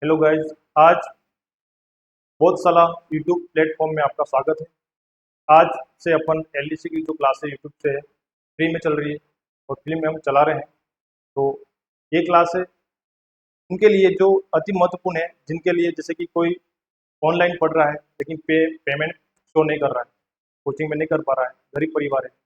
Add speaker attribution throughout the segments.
Speaker 1: Hello guys. आज बहुत सारा यूट्यूब प्लेटफॉर्म में आपका स्वागत है। आज से अपन एलडीसी की जो क्लास है यूट्यूब से फ्री में चल रही है और फ्री में हम चला रहे हैं। तो ये क्लास है उनके लिए जो अति महत्वपूर्ण है, जिनके लिए जैसे कि कोई ऑनलाइन पढ़ रहा है लेकिन पेमेंट शो नहीं कर रहा है, कोचिंग में नहीं कर पा रहा है, गरीब परिवार है,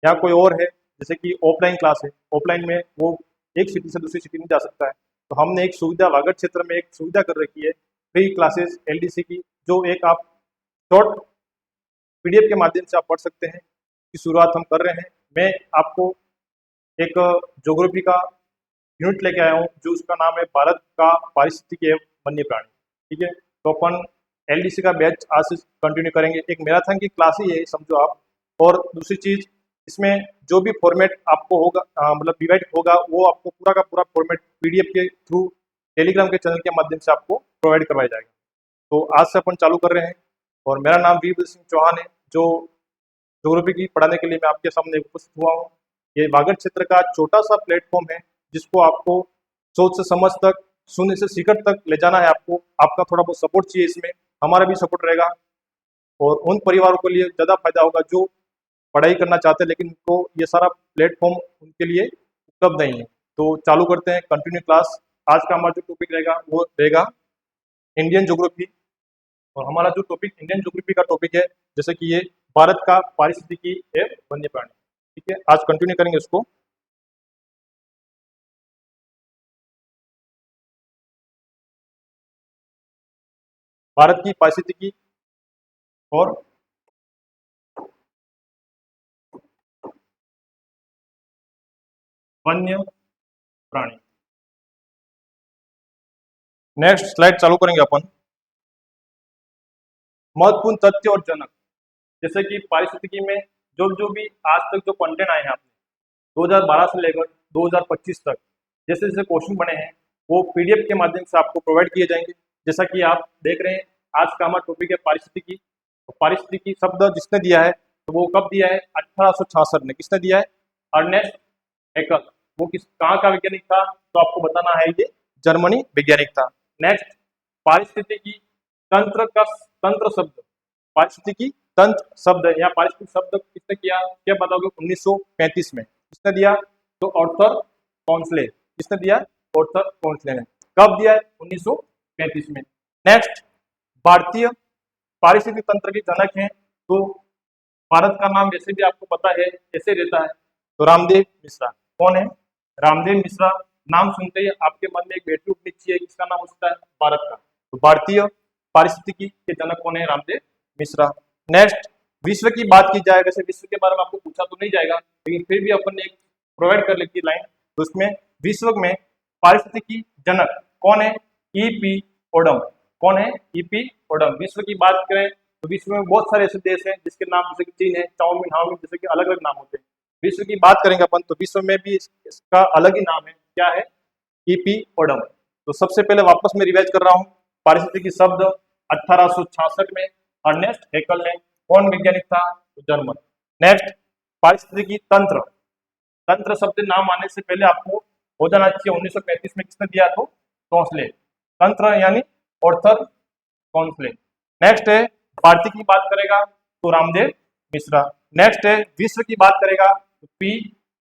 Speaker 1: या कोई और है जैसे कि ऑफलाइन क्लास है, ऑफलाइन में वो एक सिटी से दूसरी सिटी में जा सकता है। तो हमने एक सुविधा वागड़ क्षेत्र में एक सुविधा कर रखी है फ्री क्लासेस एलडीसी की, जो एक आप शॉर्ट पीडीएफ के माध्यम से आप पढ़ सकते हैं। की शुरुआत हम कर रहे हैं। मैं आपको एक ज्योग्राफी का यूनिट लेके आया हूँ जो उसका नाम है भारत का पारिस्थितिकी एवं वन्य प्राणी। ठीक है, तो अपन एलडीसी का बैच आज से कंटिन्यू करेंगे। एक मैराथन की क्लास ही है समझो आप। और दूसरी चीज, इसमें जो भी फॉर्मेट आपको होगा मतलब डिवाइड होगा वो आपको पूरा का पूरा फॉर्मेट पीडीएफ के थ्रू टेलीग्राम के चैनल के माध्यम से आपको प्रोवाइड करवाया जाएगा। तो आज से अपन चालू कर रहे हैं और मेरा नाम वीरभद्र सिंह चौहान है, जो ज्योग्राफी की पढ़ाने के लिए मैं आपके सामने उपस्थित हुआ हूँ। ये वागड़ क्षेत्र का छोटा सा प्लेटफॉर्म है जिसको आपको सोच से समझ तक, शून्य से शिखर तक ले जाना है। आपको आपका थोड़ा बहुत सपोर्ट चाहिए, इसमें हमारा भी सपोर्ट रहेगा और उन परिवारों के लिए ज़्यादा फायदा होगा जो पढ़ाई करना चाहते हैं लेकिन उनको ये सारा प्लेटफॉर्म उनके लिए उपलब्ध नहीं है। तो चालू करते हैं कंटिन्यू क्लास। आज का हमारा जो टॉपिक रहेगा वो रहेगा इंडियन ज्योग्राफी। और हमारा जो टॉपिक इंडियन ज्योग्राफी का टॉपिक है, जैसे कि ये भारत का पारिस्थितिकी एवं वन्य प्राणी। ठीक है, आज कंटिन्यू करेंगे उसको। भारत की पारिस्थितिकी और वन्य प्राणी। नेक्स्ट स्लाइड चालू करेंगे अपन। महत्वपूर्ण तथ्य और जनक, जैसे कि पारिस्थितिकी में जो भी आज तक जो कंटेंट आए हैं आपने 2012 से लेकर 2025 तक जैसे जैसे क्वेश्चन बने हैं वो पीडीएफ के माध्यम से आपको प्रोवाइड किए जाएंगे। जैसा कि आप देख रहे हैं आज का हमारा टॉपिक है पारिस्थितिकी। तो पारिस्थितिकी शब्द जिसने दिया है तो वो कब दिया है? 1866 में। किसने दिया है? अर्नेस्ट हैकल। वो किस कहाँ का वैज्ञानिक था? तो आपको बताना है ये जर्मनी वैज्ञानिक था। नेक्स्ट, पारिस्थितिकी तंत्र का तंत्र शब्द, पारिस्थितिकी तंत्र शब्द या पारिस्थितिक शब्द किसने किया? क्या बताओगे? 1935 में। किसने दिया? तो ऑर्थर कॉन्सले। किसने दिया? ऑर्थर कॉन्सले ने। कब दिया है? 1935 में। नेक्स्ट, भारतीय पारिस्थितिक तंत्र के जनक हैं तो भारत का नाम वैसे भी आपको पता है कैसे रहता है, तो रामदेव मिश्रा। कौन है? रामदेव मिश्रा। नाम सुनते ही आपके मन में एक बैटरी उठनी चाहिए, किसका नाम हो सकता है? भारत का। तो भारतीय पारिस्थितिकी के जनक कौन है? रामदेव मिश्रा। नेक्स्ट, विश्व की बात की जाए, वैसे विश्व के बारे में आपको पूछा तो नहीं जाएगा लेकिन फिर भी अपन ने एक प्रोवाइड कर लेती लाइन। तो उसमें विश्व में पारिस्थितिकी जनक कौन है? EP Odum. कौन है? EP Odum. विश्व की बात करें तो विश्व में बहुत सारे ऐसे देश हैं जिसके नाम जैसे कि चीन है, चाउमिन, हाउमिन, जैसे कि अलग अलग नाम होते हैं। विश्व की बात करेंगे अपन तो विश्व में भी इसका अलग ही नाम है। क्या है? EP Odum. तो सबसे पहले वापस मैं रिवाइज कर रहा हूँ। पारिस्थितिकी शब्द 1866 में अर्नेस्ट हैकल ने। कौन वैज्ञानिक था? तो जर्मन। नेक्स्ट, पारिस्थितिकी तंत्र। तंत्र शब्द नाम आने से पहले आपको हो जाना चाहिए 1935 में किसने दिया? तो कॉन्सले। तंत्र यानी ऑर्थर कॉन्सले। नेक्स्ट है भारतीय की बात करेगा तो रामदेव मिश्रा। नेक्स्ट है विश्व की बात करेगा तो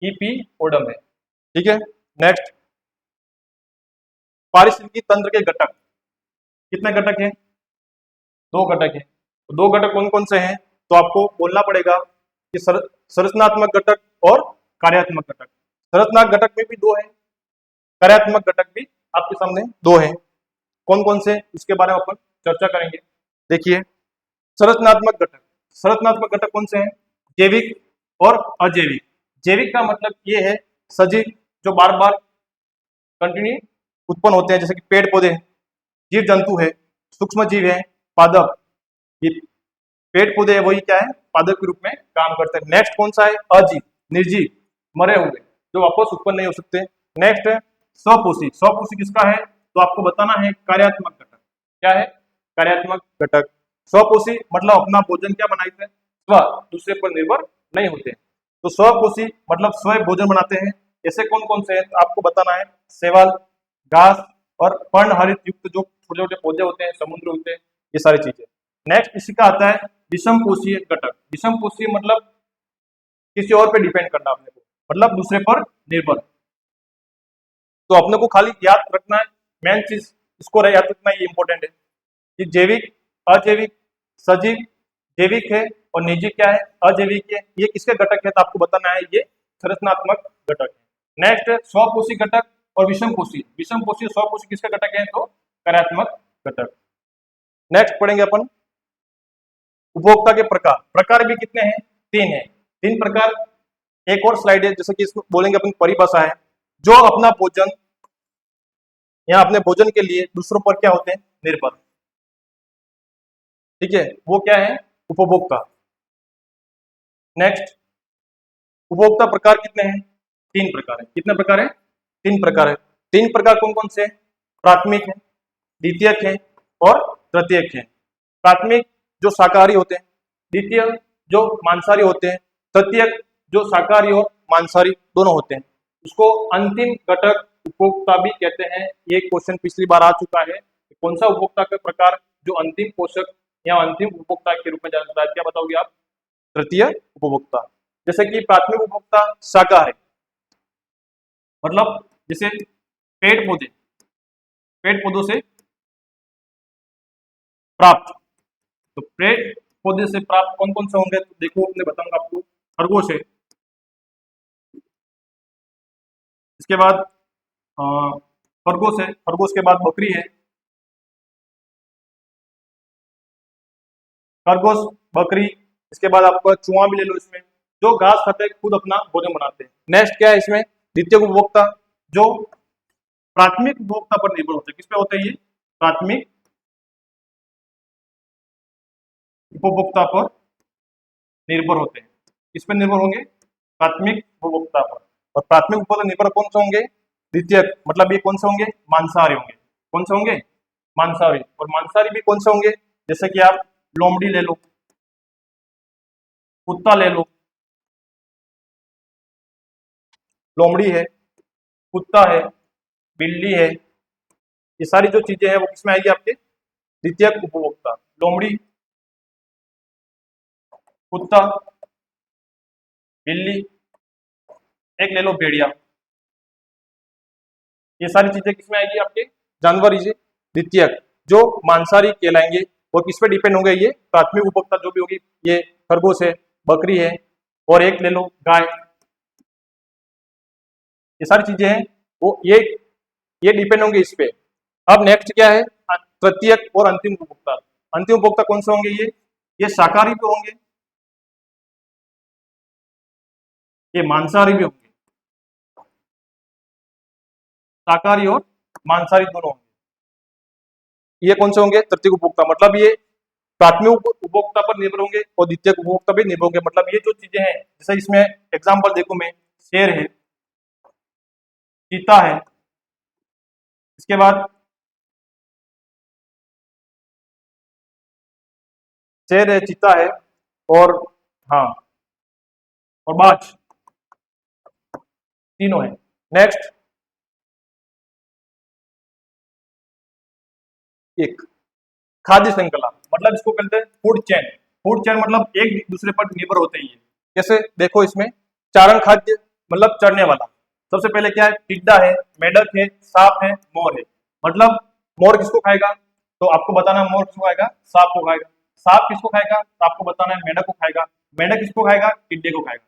Speaker 1: ईपी ओडम है। ठीक है। नेक्स्ट, पारिस्थितिकी तंत्र के घटक। कितने घटक हैं? 2 घटक हैं। तो 2 घटक कौन कौन से हैं? तो आपको बोलना पड़ेगा कि संरचनात्मक घटक और कार्यात्मक घटक। संरचनात्मक घटक में भी 2 हैं, कार्यात्मक घटक भी आपके सामने 2 हैं। कौन कौन से, इसके बारे में अपन चर्चा करेंगे। देखिए, संरचनात्मक घटक। संरचनात्मक घटक कौन से हैं? जैविक और अजैविक। जैविक का मतलब ये है सजीव जो बार बार कंटिन्यू उत्पन्न होते हैं, जैसे कि पेड़ पौधे, जीव जंतु है, सूक्ष्म जीव है, पादप। ये पेड़ पौधे वही क्या है? पादप के रूप में काम करते हैं। नेक्स्ट कौन सा है? अजीव, निर्जीव, मरे हुए जो वापस उत्पन्न नहीं हो सकते। नेक्स्ट है स्वपोषी। स्वपोषी किसका है? तो आपको बताना है कार्यात्मक घटक। क्या है? कार्यात्मक घटक। स्वपोषी मतलब अपना भोजन क्या बनाते हैं? स्व, दूसरे पर निर्भर नहीं होते। तो स्वपोषी मतलब स्वयं भोजन बनाते हैं। ऐसे कौन कौन से हैं? तो आपको बताना है शैवाल, घास और पर्णहरित युक्त जो छोटे छोटे पौधे होते हैं, समुद्र होते हैं, ये सारी चीजें। नेक्स्ट इसी का आता है विषम कोशीय घटक। विषम कोशीय मतलब किसी और पे डिपेंड करना अपने को, मतलब दूसरे पर निर्भर। तो अपने को खाली याद रखना है, मेन चीज इसको याद रखना, ये इंपॉर्टेंट है कि जैविक, अजैविक, सजीव, जैविक है और निर्जीव क्या है, अजैविक है। ये किसके घटक है तो आपको बताना है, ये संरचनात्मक घटक है। नेक्स्ट है स्वपोषी घटक और विषम कोशी। विषम कोशी स्वपोषी किसका घटक है तो कार्यात्मक घटक। नेक्स्ट पढ़ेंगे अपन उपभोक्ता के प्रकार। प्रकार भी कितने हैं, 3 है, 3 प्रकार। एक और स्लाइड है, जैसे कि इसको बोलेंगे अपन परिभाषा है, जो अपना भोजन या अपने भोजन के लिए दूसरों पर क्या होते हैं, निर्भर। ठीक है, वो क्या है, उपभोक्ता। नेक्स्ट उपभोक्ता प्रकार कितने हैं, 3 प्रकार है। कितने प्रकार है, 3 प्रकार है। 3 प्रकार कौन कौन से, प्राथमिक है, द्वितीयक है और तृतीयक है। प्राथमिक जो शाकाहारी होते हैं, द्वितीय जो मांसाहारी होते हैं, तृतीयक जो शाकाहारी और मांसाहारी दोनों होते हैं। उसको अंतिम घटक उपभोक्ता भी कहते हैं। ये क्वेश्चन पिछली बार आ चुका है, कौन सा उपभोक्ता का प्रकार जो अंतिम पोषक या अंतिम उपभोक्ता के रूप में जाता है, क्या बताओगे आप, तृतीय उपभोक्ता। जैसे कि प्राथमिक उपभोक्ता शाकाहारी, मतलब जैसे पेड़ पौधे, पेड़ पौधों से प्राप्त, तो पेड़ पौधे से प्राप्त कौन कौन से होंगे, तो देखो मैं बताऊंगा आपको। खरगोश है, इसके बाद खरगोश है, खरगोश के बाद बकरी है, खरगोश, बकरी, इसके बाद आपका चूहा भी ले लो इसमें, जो घास खाते हैं, खुद अपना भोजन बनाते हैं। नेक्स्ट क्या है इसमें, द्वितीय उपभोक्ता, जो प्राथमिक उपभोक्ता पर निर्भर होते हैं। किस पे होते हैं ये, प्राथमिक उपभोक्ता पर निर्भर होते हैं। किस पर निर्भर होंगे, प्राथमिक उपभोक्ता पर। और प्राथमिक उपभोक्ता निर्भर कौन से होंगे, द्वितीय, मतलब ये कौन से होंगे, मांसाहारी होंगे। कौन से होंगे, मांसाहारी। और मांसाहारी भी कौन से होंगे, जैसे कि आप लोमड़ी ले लो, कुत्ता ले लो, लोमड़ी है, कुत्ता है, बिल्ली है, ये सारी जो चीजें हैं वो किसमें आएगी, आपके द्वितीयक उपभोक्ता। लोमड़ी, कुत्ता, बिल्ली, एक ले लो भेड़िया, ये सारी चीजें किसमें आएगी, आपके जानवर ही द्वितीयक, जो मांसाहारी कहलाएंगे। और किस पे डिपेंड होंगे, ये प्राथमिक उपभोक्ता जो भी होगी, ये खरगोश है, बकरी है, और एक ले लो गाय, ये सारी चीजें हैं वो ये डिपेंड होंगे इस पे। अब नेक्स्ट क्या है, तृतीयक और अंतिम उपभोक्ता। अंतिम उपभोक्ता कौन से होंगे, ये शाकाहारी भी होंगे, ये मांसाहारी भी होंगे, शाकाहारी और मांसाहारी दोनों होंगे। ये कौन से होंगे, तृतीयक उपभोक्ता, मतलब ये प्राथमिक उपभोक्ता पर निर्भर होंगे और द्वितीयक उपभोक्ता भी निर्भर होंगे। मतलब ये जो चीजें हैं, जैसे इसमें एग्जांपल देखो मैं, शेर है, चीता है, इसके बाद शेर है, चीता है, और हाँ, और बाज, तीनों है। नेक्स्ट एक खाद्य श्रृंखला, मतलब इसको कहते हैं फूड चेन। फूड चेन मतलब एक दूसरे पर निर्भर होते ही है। जैसे देखो इसमें चारण खाद्य, मतलब चढ़ने वाला। सबसे पहले क्या है, टिड्डा है, मेढक है, सांप है, मोर है। मतलब मोर किसको खाएगा, तो आपको बताना मोर किसको खाएगा, सांप को खाएगा। सांप किसको खाएगा, तो आपको बताना है मेढक को खाएगा। मेढक किसको खाएगा, टिड्डे को खाएगा।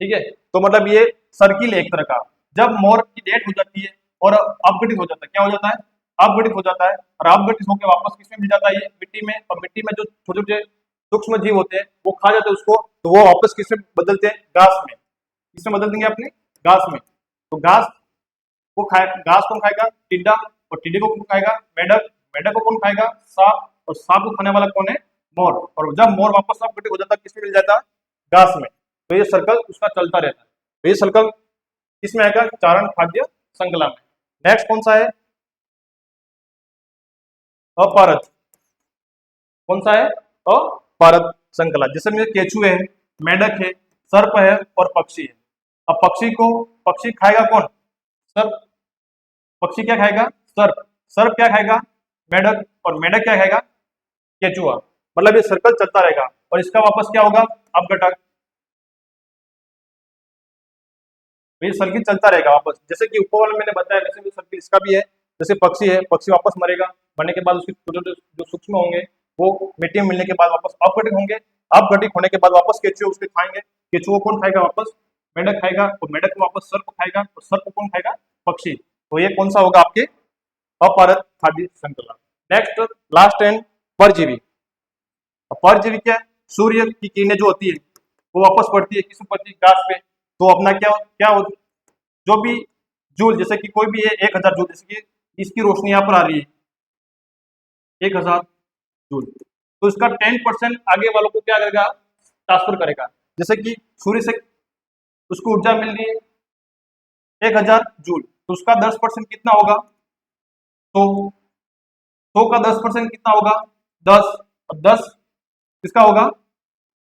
Speaker 1: ठीक है, तो मतलब ये सर्किल एक तरह का। जब मोर की डेथ हो जाती है और अपघटित हो जाता है, क्या हो जाता है, अपघटित हो जाता है, और अपघटित होकर वापस किसमें मिल जाता है, ये मिट्टी में। और मिट्टी में जो छोटे छोटे सूक्ष्म जीव होते हैं वो खा जाते हैं उसको, तो वो वापस किसमें बदलते हैं, घास में। किसमें बदल देंगे अपने, घास में। तो घास को खाए, घास कौन खाएगा, टिड्डा, और टिड्डे को कौन खाएगा, मेढक, मेढक को कौन खाएगा, सांप, और सांप को खाने वाला कौन है, मोर। और जब मोर वापस अपघटित हो जाता है, किसमें मिल जाता है, घास में। तो ये सर्कल उसका चलता रहता है। तो ये सर्कल किसमें आएगा, चारण खाद्य श्रृंखला में। नेक्स्ट कौन सा है, अपरत। कौन सा है, अपरत श्रृंखला। जैसे में केचुए है, मेढक है, सर्प है और पक्षी है। अब पक्षी खाएगा कौन, सर्प। पक्षी क्या खाएगा, सर्प। सर्प क्या खाएगा? मेढक, और मेढक क्या खाएगा? केचुआ। मतलब ये सर्कल चलता रहेगा और इसका वापस क्या होगा? अपघटक। ये सर्किल चलता रहेगा वापस, जैसे कि ऊपर वाला मैंने बताया वैसे भी सर्किल इसका भी है। जैसे पक्षी है, पक्षी वापस मरेगा, मरने के बाद उसके छोटे छोटे जो सूक्ष्म होंगे वो मिट्टी में मिलने के बाद वापस अपघटित होंगे, अपघटित होने के बाद वापस केचुए उसके खाएंगे। केचुआ कौन खाएगा? वापस मेढक खाएगा, और मेढक को वापस सर्प खाएगा, और सर्प को कौन खाएगा? पक्षी। तो ये कौन सा होगा? आपके अपारक खाद्य श्रृंखला। नेक्स्ट लास्ट एंड परजीवी। परजीवी क्या है? सूर्य की किरणें जो होती है वो वापस पड़ती है, किस पड़ती है? घास पे। तो अपना क्या क्या हो, जो भी जूल, जैसे कि कोई भी है 1000 जूल, जैसे कि इसकी रोशनी यहाँ पर आ रही है 1000 जूल, तो इसका 10% आगे वालों को क्या करेगा? ट्रांसफर करेगा। जैसे कि सूर्य से उसको ऊर्जा मिल रही है 1000 जूल, तो उसका 10% कितना होगा? तो 100 का 10% कितना होगा? 10, और 10 किसका होगा?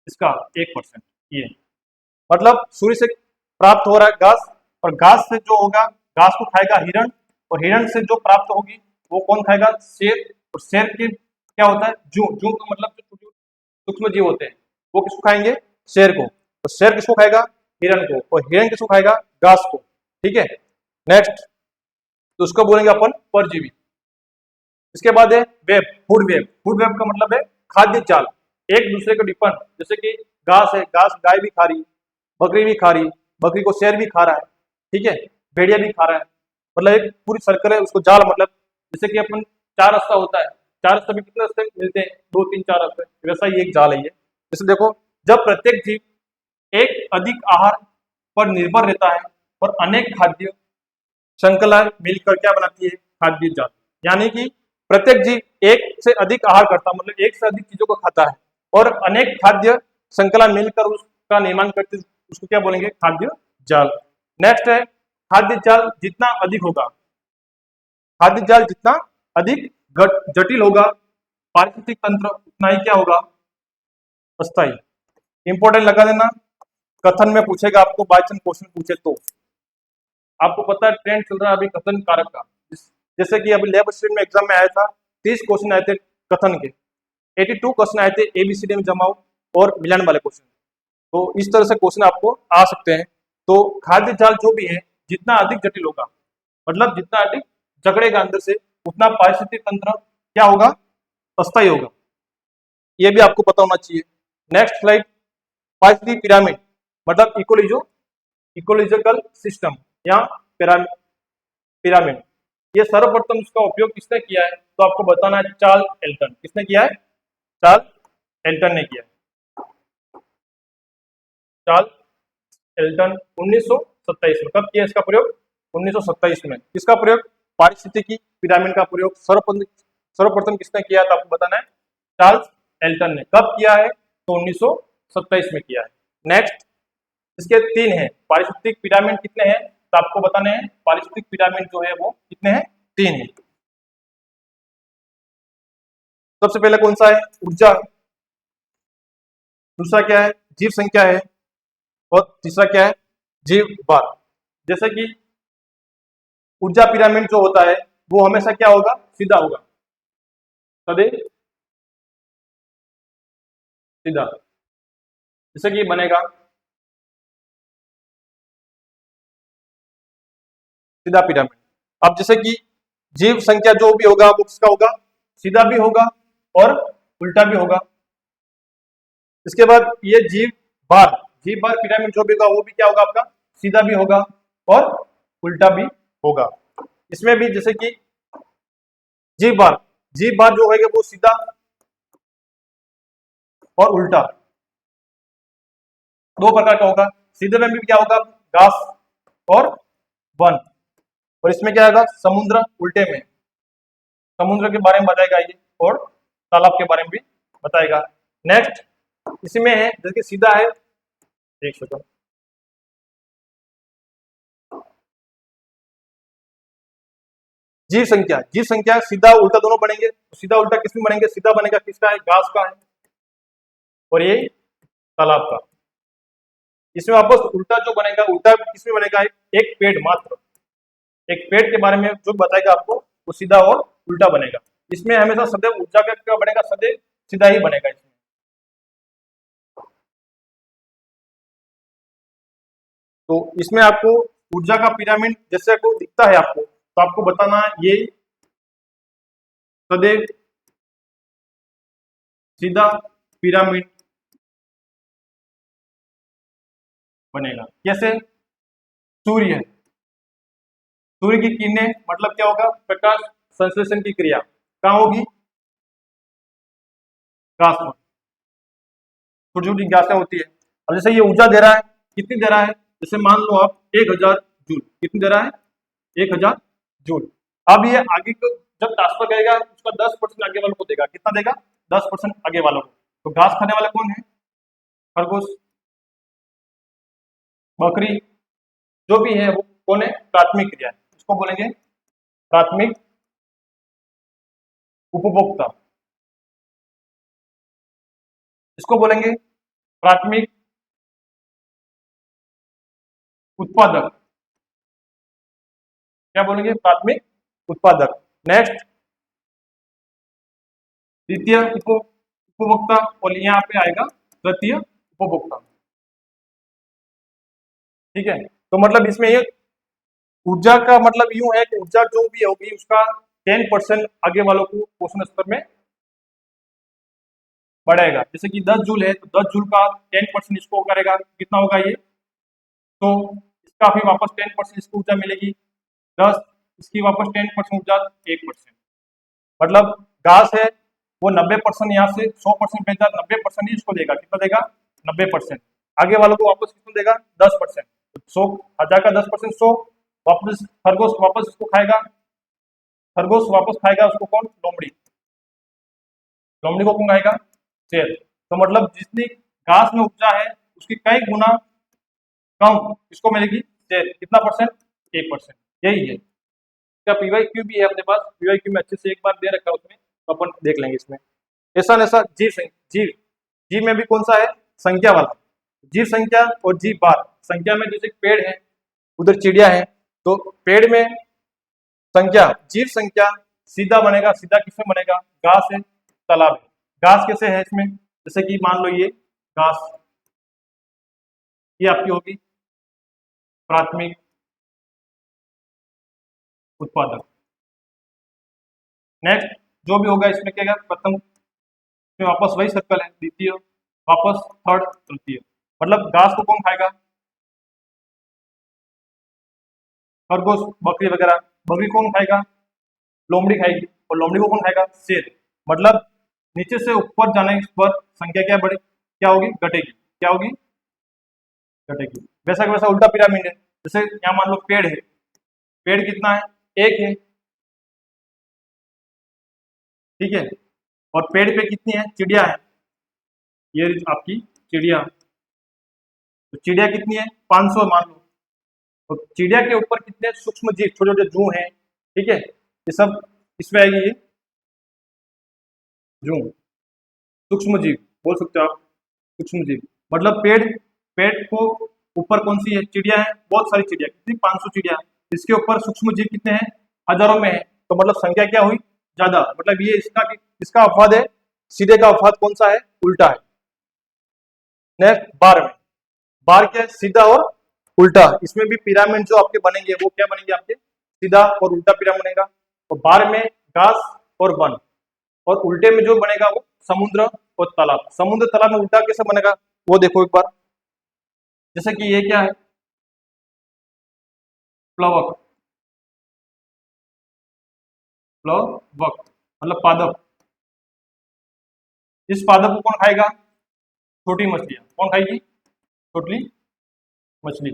Speaker 1: इसका 1%। ये मतलब सूर्य से प्राप्त हो रहा है घास, और घास से जो होगा, घास को खाएगा हिरण, और हिरण से जो प्राप्त होगी वो कौन खाएगा? शेर। और शेर के क्या होता है? जू। जू का मतलब जो छोटे सूक्ष्म जीव होते हैं वो किसको खाएंगे? शेर को। और शेर किसको खाएगा? हिरण को। और हिरण किसको खाएगा? घास को। ठीक है। नेक्स्ट, तो उसको बोलेंगे अपन परजीवी। इसके बाद है web, food web. Food web का मतलब है खाद्य जाल, एक दूसरे को डिपेंड। जैसे कि घास है, घास गाय भी खा रही, बकरी भी खा रही, बकरी को शेर भी खा रहा है, ठीक है, भेड़िया भी खा रहा है, मतलब एक पूरी सर्कल है। उसको जाल मतलब, जैसे कि अपन 4 रास्ता होता है, 4 रास्ते में कितने रास्ते मिलते हैं? 2 3 4 रास्ते, वैसा ही एक जाल है ये। जैसे देखो, जब प्रत्येक जीव एक अधिक आहार पर निर्भर रहता है और अनेक खाद्य श्रृंखला मिलकर क्या बनाती है? खाद्य जाल। यानी कि प्रत्येक जीव एक से अधिक आहार करता, मतलब एक से अधिक चीजों को खाता है, और अनेक खाद्य श्रृंखला मिलकर उसका निर्माण करती, उसको क्या बोलेंगे? खाद्य जाल। नेक्स्ट है खाद्य जाल जितना अधिक होगा, खाद्य जाल जितना अधिक जटिल होगा, पारिस्थितिक तंत्र उतना ही क्या होगा? अस्थायी। इंपॉर्टेंट लगा देना, कथन में पूछेगा आपको, बाय चांस क्वेश्चन पूछे तो। आपको पता है ट्रेंड चल रहा है अभी कथन कारक का, जैसे कि अभी लेब स्टूडेंट में एग्जाम में आया था, 30 क्वेश्चन आए थे कथन के, 82 क्वेश्चन आए थे एबीसीडी में जमाओ और मिलान वाले क्वेश्चन। तो इस तरह से क्वेश्चन आपको आ सकते हैं। तो खाद्य जाल जो भी है जितना अधिक जटिल होगा, मतलब जितना अधिक जकड़ेगा अंदर से, उतना पारिस्थितिक तंत्र क्या होगा? अस्थायी होगा। ये भी आपको पता होना चाहिए। नेक्स्ट स्लाइड, पारिस्थितिक पिरामिड मतलब इकोलॉजिकल सिस्टम या पिरामिड। ये सर्वप्रथम इसका उपयोग किसने किया है? तो आपको बताना है चार्ल्स एल्टन। किसने किया है? चार्ल्स एल्टन ने किया है। चार्ल्स एल्टन 1927 में। कब किया इसका प्रयोग? 1927 में। किसका प्रयोग? पारिस्थितिकी पिरामिड का प्रयोग सर्वप्रथम किसने किया था? आपको बताना है चार्ल्स एल्टन ने। कब किया है? तो 1927 में किया है। नेक्स्ट, इसके 3 हैं पारिस्थितिक पिरामिड। कितने हैं? तो आपको बताने हैं पारिस्थितिक पिरामिड जो है वो कितने हैं? 3 हैं। सबसे पहले कौन सा है? ऊर्जा। दूसरा क्या है? जीव संख्या है। और तीसरा क्या है? जीव भार। जैसे कि ऊर्जा पिरामिड जो होता है वो हमेशा क्या होगा? सीधा होगा, सदैव सीधा। जैसे कि बनेगा सीधा पिरामिड। अब जैसे कि जीव संख्या जो भी होगा वो किसका होगा? सीधा भी होगा और उल्टा भी होगा। इसके बाद ये जीव भार पिरामिड जो भी होगा वो भी क्या होगा? आपका सीधा भी होगा और उल्टा भी होगा। इसमें भी जैसे कि जीव भार जो होगा वो सीधा और उल्टा, 2 प्रकार का होगा। सीधे में भी क्या होगा? घास और वन। और इसमें क्या होगा? समुद्र। उल्टे में समुद्र के बारे में बताएगा ये, और तालाब के बारे में भी बताएगा। नेक्स्ट, इसमें है जैसे कि सीधा है, एक सेकंड, जीव संख्या सीधा उल्टा दोनों बनेंगे। तो सीधा उल्टा किसमें बनेंगे? सीधा बनेगा किसका है? घास का है, और ये तालाब का। इसमें वापस उल्टा जो बनेगा, उल्टा किसमें बनेगा? एक पेड़ मात्र, एक पेड़ के बारे में जो बताएगा आपको वो सीधा और उल्टा बनेगा। इसमें हमेशा सदैव ऊर्जा का क्या बनेगा, सदैव सीधा ही बनेगा इसमें। तो इसमें आपको ऊर्जा का पिरामिड जैसे को दिखता है आपको, तो आपको बताना है ये सदैव सीधा पिरामिड बनेगा। कैसे? सूर्य सूर्य की किरणें मतलब क्या होगा, प्रकाश संश्लेषण की क्रिया कहाँ होगी, घास में, छोटी छोटी घासें होती है। अब जैसे ये ऊर्जा दे रहा है, कितनी दे रहा है, जैसे मान लो आप 1000 जूल, कितनी दे रहा है, 1000 जूल। अब ये आगे को जब ट्रांसफर करेगा उसका 10% आगे वालों को देगा, कितना देगा, 10% आगे वालों को। तो घास खाने वाले कौन है, खरगोश, बकरी, जो भी है वो कौन है, प्राथमिक क्रिया है, इसको बोलेंगे प्राथमिक उपभोक्ता, इसको बोलेंगे प्राथमिक उत्पादक, क्या बोलेंगे, प्राथमिक उत्पादक। नेक्स्ट द्वितीय उपभोक्ता, और यहाँ पे आएगा तृतीय उपभोक्ता। ठीक है, तो मतलब इसमें ये ऊर्जा का मतलब यूं है कि ऊर्जा जो भी होगी उसका 10% आगे वालों को पोषण स्तर में बढ़ेगा। जैसे कि 10 जूल है तो 10 जूल का 10% इसको करेगा, कितना होगा ये, तो इसका फिर वापस 10% इसको ऊर्जा मिलेगी, 10, इसकी वापस 10% ऊर्जा 1%। मतलब घास है वो 90% यहाँ से 100% भेजा, 90% ही इसको देगा, कितना देगा, 90%। आगे वालों को वापस कितना देगा, 10%। 100,000 का 10% 100, वापस खरगोश वापस इसको खाएगा, खरगोश वापस खाएगा उसको कौन, लोमड़ी, लोमड़ी को कौन खाएगा, शेर। तो मतलब जितनी घास में ऊर्जा है उसकी कई गुना कम किसको मिलेगी, शेर। कितना परसेंट, 1%। यही है इसका पीवाई क्यू भी है अपने पास, पीवाई क्यू में अच्छे से एक बार दे रखा है उसमें, तो अपन देख लेंगे इसमें। ऐसा जीव जीव जीव में भी कौन सा है, संख्या वाला, जीव संख्या और जीव बार। संख्या में जैसे पेड़ है, उधर चिड़िया है, तो पेड़ में संख्या, जीव संख्या सीधा बनेगा, सीधा किसमें बनेगा, घास है, तालाब है। घास कैसे है इसमें, जैसे कि मान लो ये घास, ये आपकी होगी प्राथमिक उत्पादक। नेक्स्ट जो भी होगा इसमें क्या, प्रथम, इसमें वापस वही सर्कल है, द्वितीय, वापस थर्ड, तृतीय। मतलब घास को कौन खाएगा, खरगोश, बकरी वगैरह। बकरी कौन खाएगा, लोमड़ी खाएगी, और लोमड़ी को कौन खाएगा, शेर। मतलब नीचे से ऊपर जाने पर संख्या क्या बढ़े, क्या होगी, घटेगी, क्या होगी, घटेगी। वैसा का वैसा उल्टा पिरामिड है। जैसे यहाँ मान लो पेड़ है, पेड़ कितना है, एक है, ठीक है, और पेड़ पे कितनी है, चिड़िया है, ये आपकी चिड़िया, तो चिड़िया कितनी है, 500 मान लो। तो चिड़िया के ऊपर कितने सूक्ष्म जीव, छोटे छोटे जू हैं, ठीक है, ये सब इसमें आएगी, ये जू, सूक्ष्म जीव बोल सकते हो आप, सूक्ष्म जीव। मतलब पेड़, पेड़ को ऊपर कौन सी है, चिड़िया है, बहुत सारी चिड़िया, कितनी, 500 चिड़िया। इसके ऊपर सूक्ष्म जीव कितने हैं, हजारों में है, तो मतलब संख्या क्या हुई, ज्यादा। मतलब ये इसका अपवाद है, सीधे का अपवाद कौन सा है, उल्टा है। नेक्स्ट बार में, बार क्या है, सीधा और उल्टा। इसमें भी पिरामिड जो आपके बनेंगे वो क्या बनेंगे, आपके सीधा और उल्टा पिरामिड बनेगा। और बार में घास और वन, और उल्टे में जो बनेगा वो समुद्र और तालाब। समुद्र तालाब में उल्टा कैसे बनेगा वो देखो एक बार। जैसे कि ये क्या है, प्लवक, प्लवक मतलब पादप। इस पादप को कौन खाएगा, छोटी मछलियां। कौन खाएगी, छोटी मछली।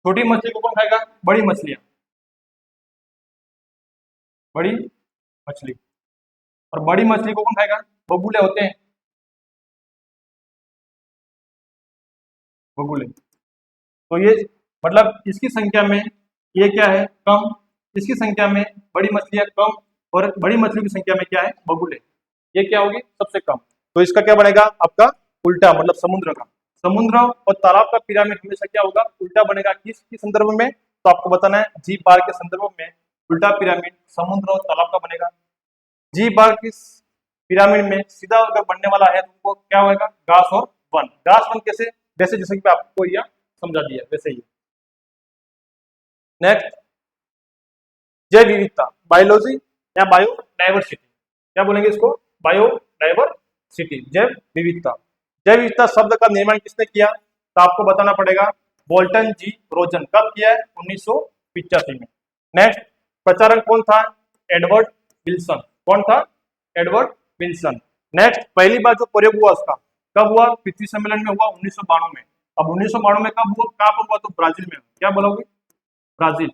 Speaker 1: छोटी मछली को कौन खाएगा, बड़ी मछलियां, बड़ी मछली। और बड़ी मछली को कौन खाएगा, बगुले होते हैं, बगुले। तो ये मतलब इसकी संख्या में ये क्या है, कम, इसकी संख्या में बड़ी मछलियां कम, और बड़ी मछली की संख्या में क्या है, बगुले, ये क्या होगी, सबसे कम। तो इसका क्या बनेगा, आपका उल्टा, मतलब समुद्र का। समुद्र और तालाब का पिरामिड हमेशा क्या होगा, उल्टा बनेगा। किसके संदर्भ में, तो आपको बताना है जीव बार के संदर्भ में। उल्टा पिरामिड समुद्र और तालाब का बनेगा। जी भाग किस पिरामिड में सीधा अगर बनने वाला है तो उनको क्या होगा, घास और वन। घास वन कैसे, वैसे जैसे कि मैं आपको यह समझा दिया वैसे ही। नेक्स्ट जैव विविधता, बायोलॉजी या बायोडाइवर्सिटी, क्या बोलेंगे इसको, बायोडाइवर्सिटी, जैव विविधता। जैव विविधता शब्द का निर्माण किसने किया, तो आपको बताना पड़ेगा बोल्टन जी रोजन। कब किया है, 1985 में। नेक्स्ट प्रचारक कौन था, एडवर्ड विल्सन। कौन था, एडवर्ड विल्सन। नेक्स्ट पहली बार जो प्रयोग हुआ उसका कब हुआ, पृथ्वी सम्मेलन में हुआ 1992 में। अब 1992 में कब हुआ, कहां पर हुआ, तो ब्राजील में। क्या बोलोगे, ब्राजील।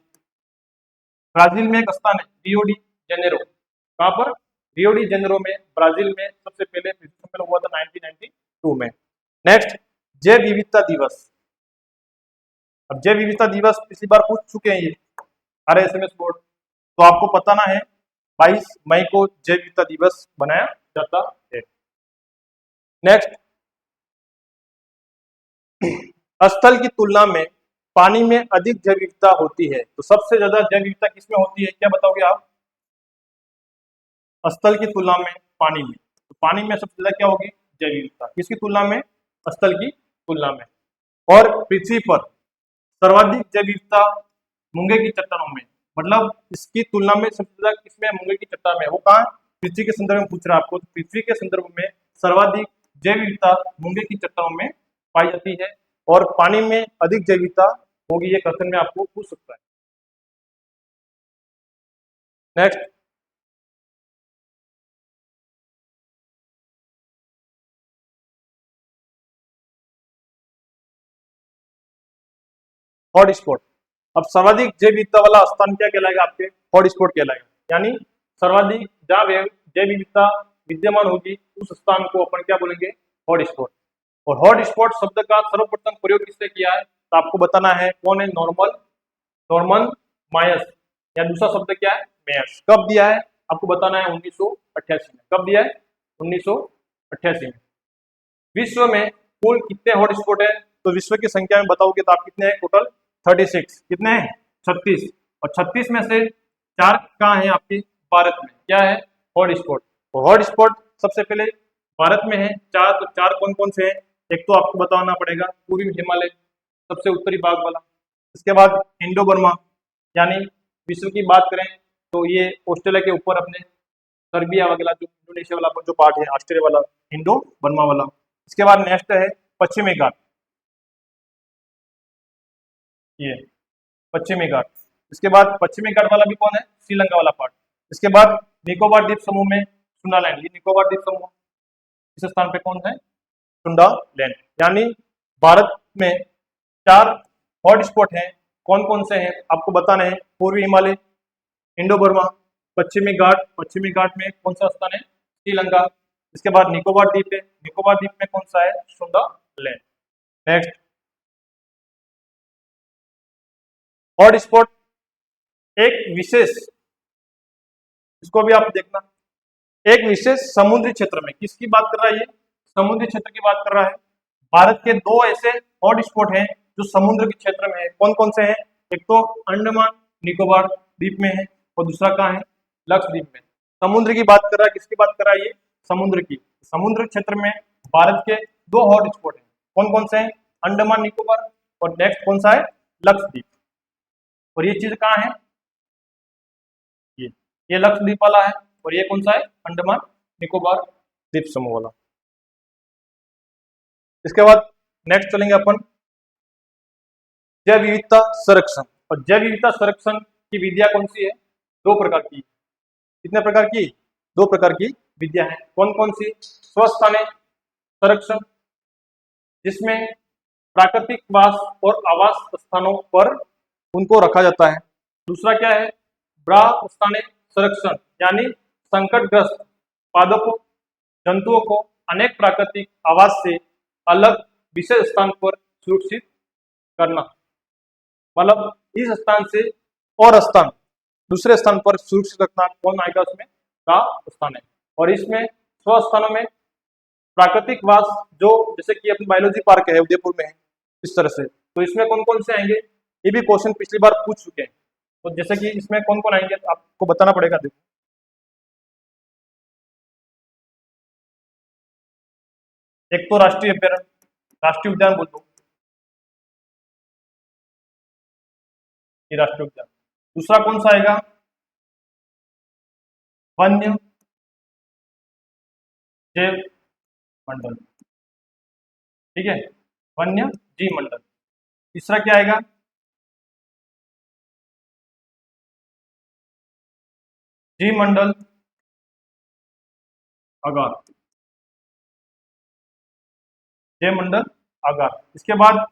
Speaker 1: ब्राजील में एक स्थान है रियो डी जेनेरो। कहां पर, रियो डी जेनेरो में, ब्राजील में सबसे पहले पृथ्वी सम्मेलन हुआ था 1992 में। नेक्स्ट जैव विविधता दिवस। अब जैव विविधता दिवस पिछली बार पूछ चुके हैं ये RSMS बोर्ड, तो आपको बताना है 22 मई को जैव विविधता दिवस बनाया जाता है। नेक्स्ट स्थल की तुलना में पानी में अधिक जैव विविधता होती है, तो सबसे ज्यादा जैव विविधता किसमें होती है, क्या बताओगे आप, स्थल की तुलना में पानी में। तो पानी में सबसे ज्यादा क्या होगी, जैव विविधता, किसकी तुलना में, स्थल की तुलना में। और पृथ्वी पर सर्वाधिक जैव विविधता मूंगे की चट्टानों में, मतलब इसकी तुलना में सबसे ज्यादा किसमें, मूंगे की चट्टान में। वो कहाँ, पृथ्वी के संदर्भ में पूछ रहा है आपको, तो पृथ्वी के संदर्भ में सर्वाधिक जैव विविधता मूंगे की चट्टानों में पाई जाती है। और पानी में अधिक जैव विविधता होगी, ये क्वेश्चन में आपको पूछ सकता है। Next hotspot. अब सर्वाधिक जैव विविधता वाला स्थान क्या कहलाएगा, आपके हॉटस्पॉट कहलाएगा। यानी सर्वाधिक जहां जैव विविधता विद्यमान होगी उस स्थान को अपन क्या बोलेंगे, हॉटस्पॉट। और हॉटस्पॉट शब्द का सर्वप्रथम प्रयोग किसने किया है, तो आपको बताना है कौन है, नॉर्मन मायर्स, या दूसरा शब्द क्या है, मेयर्स। कब दिया है, आपको बताना है 1988 में। कब दिया है, 1988 में। विश्व में कुल कितने हॉटस्पॉट है, तो विश्व की संख्या में बताओगे तो आप कितने हैं, टोटल 36। कितने हैं, 36। और 36 में से 4 कहाँ है, आपके भारत में। क्या है, हॉटस्पॉट। तो हॉटस्पॉट सबसे पहले भारत में है 4। तो 4 कौन कौन से हैं, एक तो आपको बताना पड़ेगा पूर्वी हिमालय, सबसे उत्तरी भाग वाला। इसके बाद इंडो बर्मा, यानी विश्व की बात करें तो ये ऑस्ट्रेलिया के ऊपर अपने सर्बिया वगैरह जो इंडोनेशिया वाला जो पार्ट है, ऑस्ट्रेलिया वाला, इंडो बर्मा वाला। इसके बाद नेक्स्ट है पश्चिमी घाट, ये पश्चिमी घाट। इसके बाद पश्चिमी घाट वाला भी कौन है, श्रीलंका वाला पार्ट। इसके बाद निकोबार द्वीप समूह में सुंडालैंड, ये निकोबार द्वीप समूह इस स्थान पे कौन है, सुंडालैंड। यानी भारत में 4 हॉटस्पॉट हैं, कौन कौन से हैं आपको बताना है, पूर्वी हिमालय, इंडो बर्मा, पश्चिमी घाट। पश्चिमी घाट में कौन सा स्थान है, श्रीलंका। इसके बाद निकोबार द्वीप है, निकोबार द्वीप में कौन सा है, सुंडालैंड। नेक्स्ट हॉटस्पॉट एक विशेष, इसको भी आप देखना, एक विशेष समुद्री क्षेत्र में, किसकी बात कर रहा है ये, समुद्री क्षेत्र की बात कर रहा है। भारत के 2 ऐसे हॉटस्पॉट हैं जो समुद्र के क्षेत्र में है। कौन कौन से हैं, एक तो अंडमान निकोबार द्वीप में है और दूसरा कहाँ है, लक्षद्वीप में। समुद्र की बात कर रहा है, किसकी बात कर रहा है ये, समुद्र की। समुद्र क्षेत्र में भारत के 2 हॉटस्पॉट हैं, कौन कौन से हैं, अंडमान निकोबार और नेक्स्ट कौन सा है, लक्षद्वीप। और ये चीज कहाँ है, ये लक्षद्वीप वाला है, और ये कौन सा है, अंडमान निकोबार द्वीप समूह वाला। इसके बाद नेक्स्ट चलेंगे अपन जैव विविधता संरक्षण। और जैव विविधता संरक्षण की विधियां कौन सी है, 2 प्रकार की। कितने प्रकार की, 2 प्रकार की विधियां हैं। कौन कौन सी, स्वस्थानीय संरक्षण, जिसमें प्राकृतिक वास और आवास स्थानों पर उनको रखा जाता है। दूसरा क्या है, ब्रास्थानीय संरक्षण, यानी संकटग्रस्त पादपों जंतुओं को अनेक प्राकृतिक आवास से अलग विशेष स्थान पर सुरक्षित करना। मतलब इस स्थान से और स्थान दूसरे स्थान पर सुरक्षित रखना, कौन आएगा उसमें, स्थान है। और इसमें स्वस्थानों में प्राकृतिक वास, जो जैसे कि अपनी बायोलॉजी पार्क है उदयपुर में है, इस तरह से। तो इसमें कौन कौन से आएंगे, ये भी क्वेश्चन पिछली बार पूछ चुके हैं। तो जैसे कि इसमें कौन कौन आएंगे तो आपको बताना पड़ेगा। देखो, एक तो राष्ट्रीय अभ्यारण्य, राष्ट्रीय उद्यान बोल दो, ये राष्ट्रीय उद्यान। दूसरा कौन सा आएगा, वन्य जैव मंडल, ठीक है, वन्य जीव मंडल। तीसरा क्या आएगा, जीव मंडल आगार, जैव मंडल आगार। इसके बाद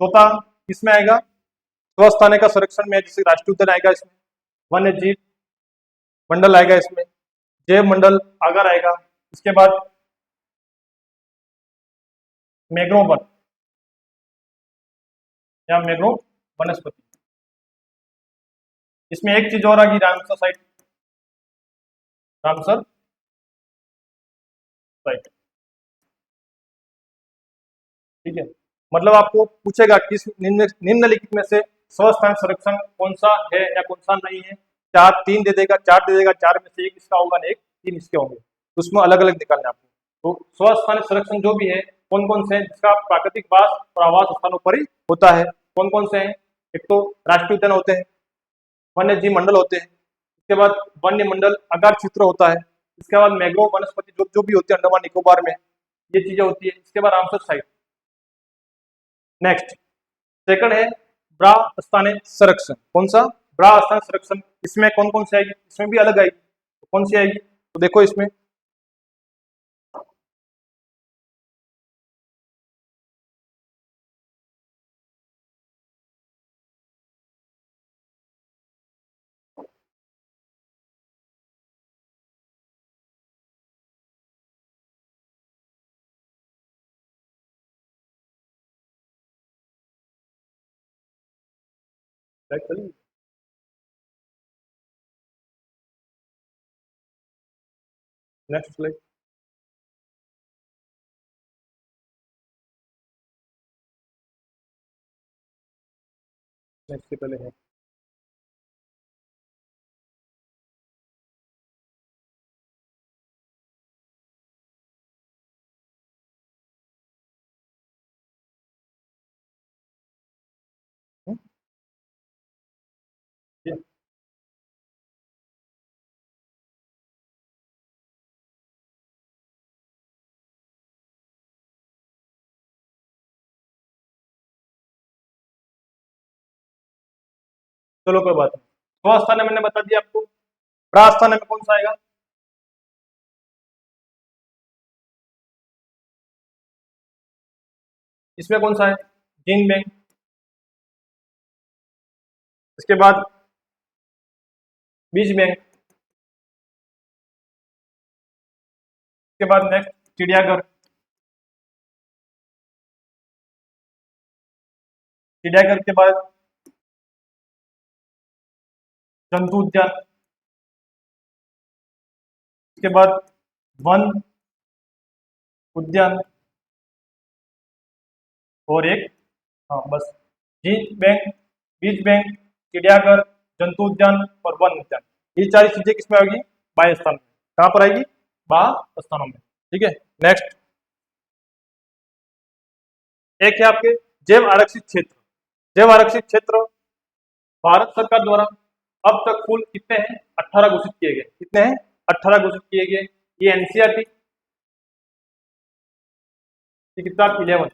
Speaker 1: चौथा किसमें आएगा, स्वस्थानी का संरक्षण में, जैसे राष्ट्रीय उद्यान आएगा इसमें, वन्य जीव मंडल आएगा इसमें, जैव मंडल आगार आएगा। इसके बाद मैंग्रोव वन या मैंग्रोव वनस्पति। इसमें एक चीज और आ गई, रामसर साइट, रामसर साइट, ठीक है। मतलब आपको पूछेगा किस निम्नलिखित में से स्वस्थान संरक्षण कौन सा है या कौन सा नहीं है। चार, तीन दे देगा, चार दे देगा, चार में से एक इसका होगा, एक तीन इसके होंगे, तो उसमें अलग अलग निकालना है आपको। तो स्वस्थानी संरक्षण जो भी है कौन कौन से हैं, जिसका प्राकृतिक वास और आवास स्थानों पर ही होता है, कौन कौन से हैं। एक तो राष्ट्रीय उद्यान होते हैं, वन्य जीव मंडल होते हैं, इसके बाद वन्य मंडल आगार क्षेत्र होता है, इसके बाद मैंग्रोव वनस्पति जो जो भी होती है अंडमान निकोबार में, ये चीजें होती है। इसके बाद रामसर साइट। नेक्स्ट सेकंड है ब्रा स्थानीय संरक्षण। कौन सा, ब्रा स्थानीय संरक्षण। इसमें कौन कौन सी आएगी, इसमें भी अलग आएगी, तो कौन सी आएगी, तो देखो इसमें नेक्स्ट स्लाइड। नेक्स्ट से पहले है ये। चलो कोई बात नहीं, स्वस्थान मैंने बता दिया आपको। ब्रा स्थान में कौन सा आएगा, इसमें कौन सा है, जीन बैंक। इसके बाद बीज बैंक। इसके बाद नेक्स्ट चिड़ियाघर। चिड़ियाघर के बाद जंतु उद्यान। इसके बाद वन उद्यान और एक, हाँ बस, जीन बैंक, बीज बैंक, चिड़ियाघर, जंतु उद्यान और वन उद्यान। ये सारी चीजें किसमें आएगी, बाह्य स्थान में। कहाँ पर आएगी, बाह्य स्थानों में, ठीक है। नेक्स्ट एक है आपके जैव आरक्षित क्षेत्र। जैव आरक्षित क्षेत्र भारत सरकार द्वारा अब तक कुल कितने हैं, 18 घोषित किए गए। कितने हैं, 18 घोषित किए गए। ये एनसीईआरटी की किताब 11,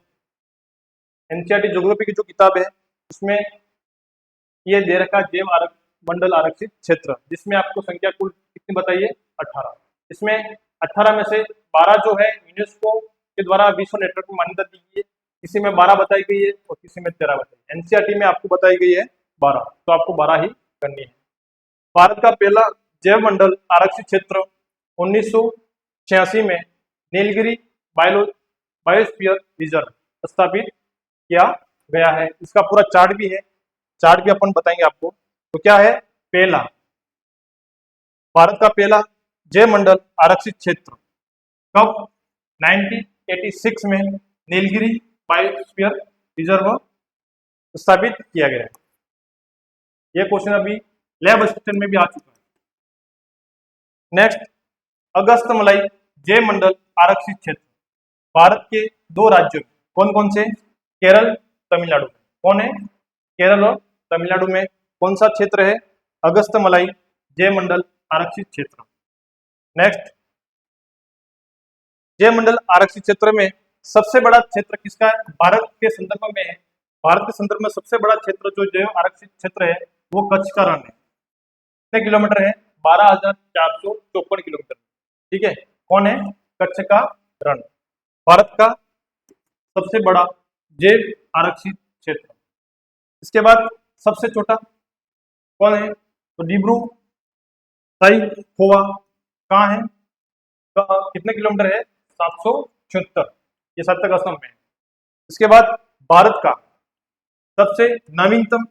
Speaker 1: एनसीईआरटी ज्योग्राफी की जो किताब है उसमें ये दे रखा जैव मंडल आरक्षित क्षेत्र, जिसमें आपको संख्या कुल कितनी बताइए, 18। इसमें 18 में से 12 जो है यूनेस्को के द्वारा विश्व नेटवर्क में मान्यता दी गई है, किसी में 12 बताई गई है और किसी में 13 बताई। एनसीईआरटी में आपको बताई गई है 12, तो आपको 12 ही करनी है। भारत का पहला जैव मंडल आरक्षित क्षेत्र 1986 में नीलगिरी बायोस्फीयर रिजर्व स्थापित किया गया है। इसका पूरा चार्ट भी है, चार्ट भी अपन बताएंगे आपको। तो क्या है, पहला, भारत का पहला जैव मंडल आरक्षित क्षेत्र कब, 1986 में नीलगिरी बायोस्फीयर रिजर्व स्थापित किया गया है। ये क्वेश्चन अभी लैब असिस्टेंट में भी आ चुका है। नेक्स्ट, अगस्त मलाई जय मंडल आरक्षित क्षेत्र भारत के 2 राज्यों में कौन कौन से? केरल, तमिलनाडु में। कौन है? केरल और तमिलनाडु में कौन सा क्षेत्र है? अगस्त मलाई जय मंडल आरक्षित क्षेत्र। नेक्स्ट, जय मंडल आरक्षित क्षेत्र में सबसे बड़ा क्षेत्र किसका है? भारत के संदर्भ में है। भारत के संदर्भ में सबसे बड़ा क्षेत्र जो जय आरक्षित क्षेत्र है वो कच्छ का रण है। कितने किलोमीटर है? 12,454 किलोमीटर। ठीक है, कौन है? कच्छ का रण, भारत का सबसे बड़ा जैव आरक्षित क्षेत्र। इसके बाद सबसे छोटा कौन है? तो डिब्रू साइखोवा कहाँ है? कितने किलोमीटर है? 776, ये सब तक असम में है। इसके बाद भारत का सबसे नवीनतम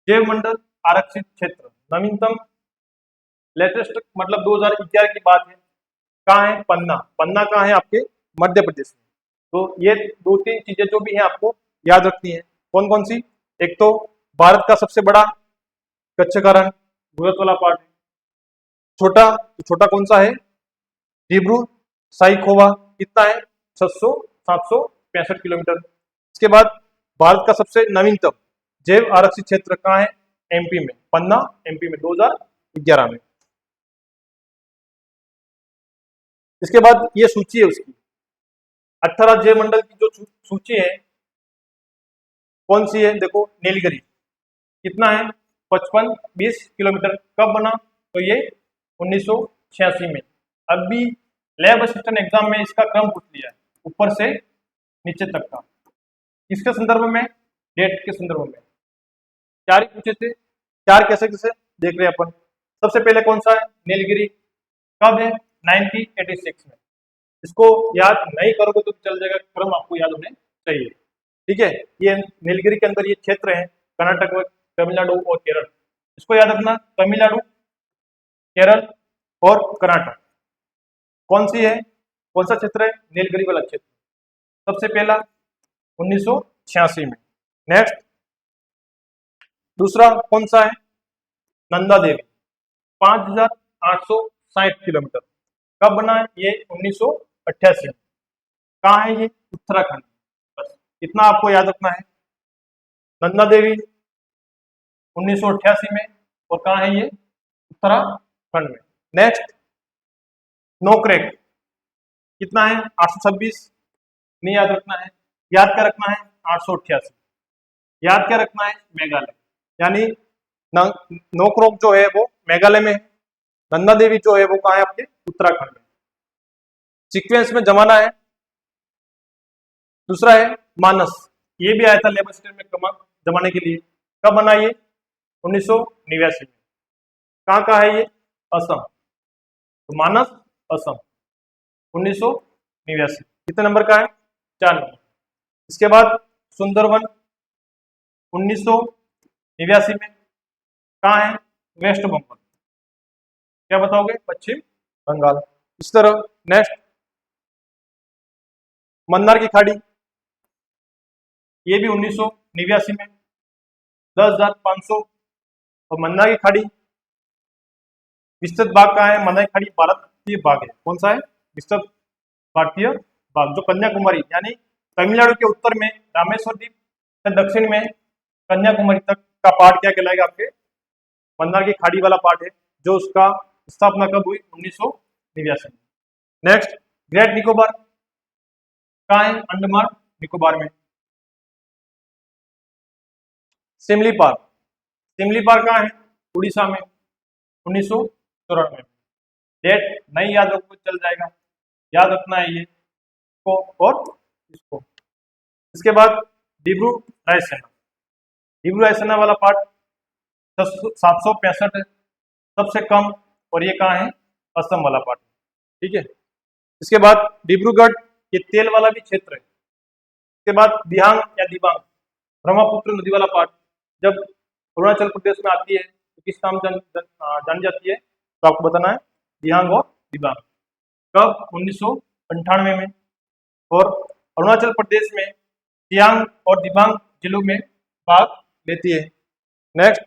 Speaker 1: जैव मंडल आरक्षित क्षेत्र, नवीनतम लेटेस्ट मतलब 2011 की बात है, कहाँ है? पन्ना। पन्ना कहाँ है? आपके मध्य प्रदेश में। तो ये 2-3 चीजें जो भी हैं आपको याद रखनी है। कौन कौन सी? एक तो भारत का सबसे बड़ा कच्छ का रण, भूरत वाला पार्ट है। छोटा, तो छोटा कौन सा है? डिब्रू साइखोवा, कितना है? 765 किलोमीटर। इसके बाद भारत का सबसे नवीनतम जैव आरक्षित क्षेत्र कहाँ है? एमपी में, पन्ना एमपी में 2011 में। इसके बाद ये सूची है उसकी 18 जैव मंडल की जो सूची है कौन सी है? देखो, नीलगिरी कितना है? 55-20 किलोमीटर। कब बना? तो ये 1986 में। अभी लैब असिस्टेंट एग्जाम में इसका क्रम पूछ लिया है, ऊपर से नीचे तक का। किसके संदर्भ में? डेट के संदर्भ में। 4 ही पूछे थे, 4 कैसे कैसे देख रहे हैं अपन। सबसे पहले कौन सा है? नीलगिरी। कब है? 1986 में। इसको याद नहीं करोगे तो चल जाएगा, क्रम आपको याद होने चाहिए। ठीक है, ये नीलगिरी के अंदर ये क्षेत्र है, कर्नाटक, तमिलनाडु और केरल। इसको याद रखना, तमिलनाडु, केरल और कर्नाटक कौन सी है? कौन सा क्षेत्र है? नीलगिरी वाला क्षेत्र। सबसे पहला 1986 में। नेक्स्ट, दूसरा कौन सा है? नंदा देवी, 5,860 किलोमीटर। कब बना है? ये 1988 में। कहाँ है ये? उत्तराखंड। बस इतना आपको याद रखना है। नंदा देवी 1988 में, और कहाँ है ये? उत्तराखंड में। नेक्स्ट, नोकरेक कितना है? 826। नहीं याद रखना है, याद क्या रखना है? 888। याद क्या रखना है? मेघालय, यानी नोकरेक जो है वो मेघालय में है, नंदा देवी जो है वो कहाँ है? आपके उत्तराखंड में। सीक्वेंस में जमाना है। दूसरा है मानस, ये भी आया था लेबर स्टेट में जमाने के लिए। कब बना ये? 1989 में। कहाँ का है ये? असम। तो मानस असम 1989। कितने नंबर का है? 4 नंबर। इसके बाद सुंदरवन 1989 में। कहाँ है? वेस्ट बंगाल। क्या बताओगे? पश्चिम बंगाल। इस तरह नेक्स्ट, मन्नार की खाड़ी, ये भी 1989 में, 10,500। और मन्नार की खाड़ी विस्तृत भाग कहाँ है? मन्नार की खाड़ी भारतीय भाग है। कौन सा है? विस्तृत भारतीय भाग, जो कन्याकुमारी यानी तमिलनाडु के उत्तर में रामेश्वर द्वीप से दक्षिण में कन्याकुमारी तक का पार्ट क्या कहलाएगा? आपके मन्नार की खाड़ी वाला पार्ट है, जो उसका स्थापना कब हुई? 1989 में। नेक्स्ट, ग्रेट निकोबार कहाँ है? अंडमान निकोबार में। सिमली पार्क, सिमली पार्क कहाँ है? उड़ीसा में, 1994 में। डेट नहीं याद रखो चल जाएगा, याद रखना है ये को और इसको। इसके बाद डिब्रू रायसेना, डिब्रू रायसेना वाला पार्ट 765 है, सबसे कम, और ये कहाँ है? असम वाला पार्ट। ठीक है, इसके बाद डिब्रूगढ़, ये तेल वाला भी क्षेत्र है। इसके बाद दिहांग या दिबांग, ब्रह्मपुत्र नदी वाला पार्ट, जब अरुणाचल प्रदेश में आती है तो किस नाम जानी जाती है? तो आपको बताना है दिहांग और दिबांग। कब? 1998 में। और अरुणाचल प्रदेश में सियांग और दिबांग जिलों में भाग लेती है। नेक्स्ट,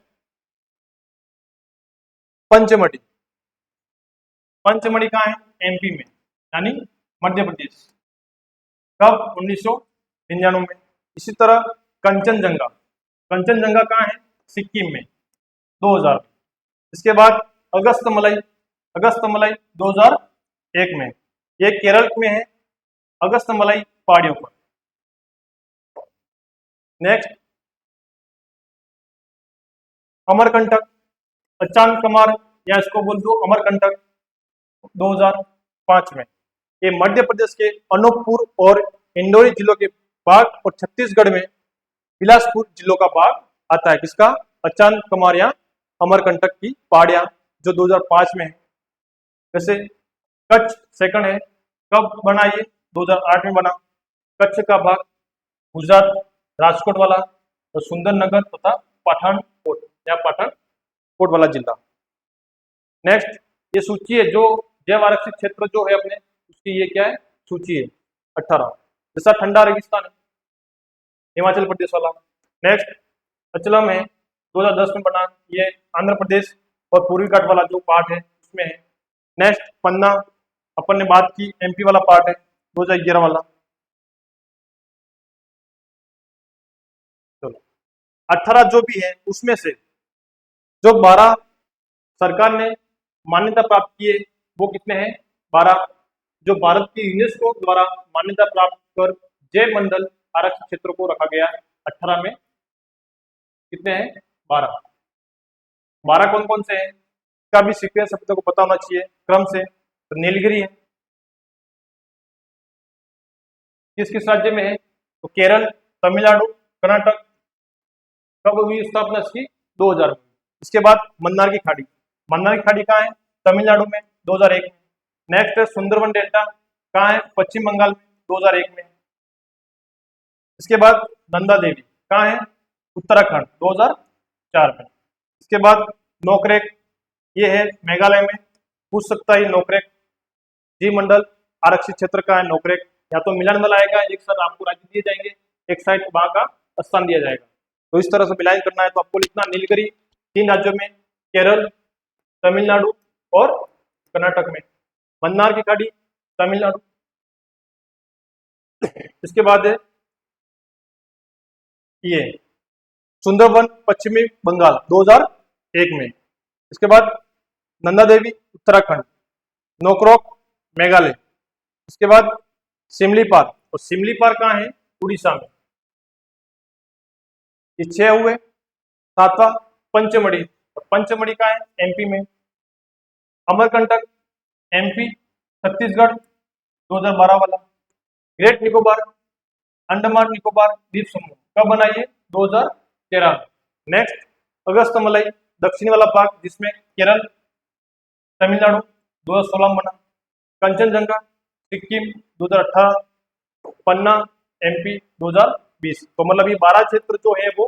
Speaker 1: पंचमढ़ी, पंचमढ़ी कहाँ है? एमपी में, यानी मध्य प्रदेश। कब? 1999 में। इसी तरह कंचनजंगा, कंचनजंगा कहाँ है? सिक्किम में, 2000। इसके बाद अगस्तमलई, अगस्तमलई 2001 में, ये केरल में है, अगस्तमलई पहाड़ियों पर। नेक्स्ट अमरकंटक, अचानकमार या इसको बोल दो अमरकंटक, 2005 में। ये मध्य प्रदेश के अनूपपुर और इंदौरी जिलों के भाग और छत्तीसगढ़ में बिलासपुर जिलों का भाग आता है। किसका? अचानकमार या अमरकंटक की पहाड़ियां, जो 2005 में है। जैसे कच्छ सेकंड है, कब बना ये? 2008 में बना। कच्छ का भाग गुजरात, राजकोट वाला और सुंदरनगर तथा पठानकोट या पठानकोट वाला जिला। नेक्स्ट ये सूची है, जो जैव आरक्षित क्षेत्र जो है अपने, उसकी ये क्या है? सूची है 18। जैसा ठंडा रेगिस्तान है, हिमाचल प्रदेश वाला। नेक्स्ट अचलम है, 2010 में बना, ये आंध्र प्रदेश और पूर्वी घाट वाला जो पार्ट है उसमें है। नेक्स्ट पन्ना, अपन ने बात की, एमपी वाला पार्ट है, 2011 वाला। चलो 18 जो भी है उसमें से जो 12 सरकार ने मान्यता प्राप्त किए वो कितने हैं? 12। जो भारत की यूनेस्को द्वारा मान्यता प्राप्त कर जैव मंडल आरक्षित क्षेत्रों को रखा गया है 18 में, कितने हैं? 12। 12 कौन कौन से हैं? इसका भी सीक्वेंस सबको पता होना चाहिए क्रम से। तो नीलगिरी है, किस किस राज्य में है? तो केरल, तमिलनाडु, कर्नाटक। कब हुई स्थापना इसकी? 2000 में। इसके बाद मन्नार की खाड़ी, मन्नार की खाड़ी कहाँ है? तमिलनाडु में, 2001 में। नेक्स्ट है सुंदरवन डेल्टा, कहाँ है? पश्चिम बंगाल में, 2001 में। इसके बाद नंदा देवी कहाँ है? उत्तराखंड, 2004 में। इसके बाद नोकरेक, ये है मेघालय में। पूछ सकता है नोकरेक जीव मंडल आरक्षित क्षेत्र का है नोकरेक, या तो मिलान वाला आएगा, एक साइड आपको राज्य दिए जाएंगे, एक साइड वहां का स्थान दिया जाएगा। तो इस तरह से मिलान करना है तो आपको लिखना नीलगिरी 3 राज्यों में, केरल, तमिलनाडु और कर्नाटक में। मन्नार की खाड़ी तमिलनाडु। इसके बाद है ये सुंदरवन पश्चिमी बंगाल, 2001 में। इसके बाद नंदा देवी उत्तराखंड, नोकरोक मेघालय। इसके बाद सिमलीपाल, और सिमलीपाल कहाँ है? उड़ीसा में। ये 6 हुए। 7वां पंचमढ़ी, और पंचमढ़ी कहाँ है? एमपी में। अमरकंटक एमपी, छत्तीसगढ़, 2012 वाला। ग्रेट निकोबार, अंडमान निकोबार द्वीप समूह, कब बना ये? 2013 में। नेक्स्ट अगस्तमलई, दक्षिणी वाला भाग जिसमें केरल, तमिलनाडु, 2016 में बना। कंचनजंगा सिक्किम, 2018। पन्ना एमपी, 2020। तो मतलब ये 12 क्षेत्र जो है वो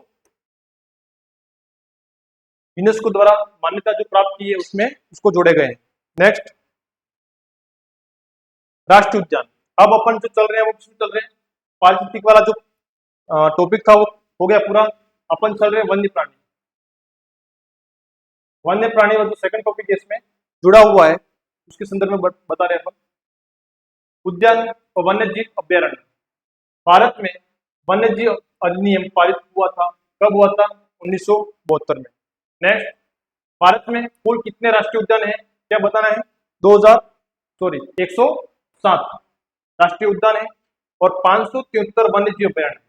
Speaker 1: यूनेस्को द्वारा मान्यता जो प्राप्त की है उसमें उसको जोड़े गए हैं। नेक्स्ट राष्ट्रीय उद्यान। अब अपन जो चल रहे हैं वो किसमें चल रहे हैं? पारिस्थितिक वाला जो टॉपिक था वो हो गया पूरा। अपन चल रहे हैं वन्य प्राणी। वन्य प्राणी और जो सेकंड टॉपिक है इसमें जुड़ा हुआ है उसके संदर्भ में बता रहे हैं अपन। उद्यान और वन्य जीव अभ्यारण्य। भारत में वन्य जीव अधिनियम पारित हुआ था, कब हुआ था? 1972 में। नेक्स्ट भारत में कुल कितने राष्ट्रीय उद्यान हैं? क्या बताना है? 107 राष्ट्रीय उद्यान है और 573 वन्य जीव अभ्यारण्य।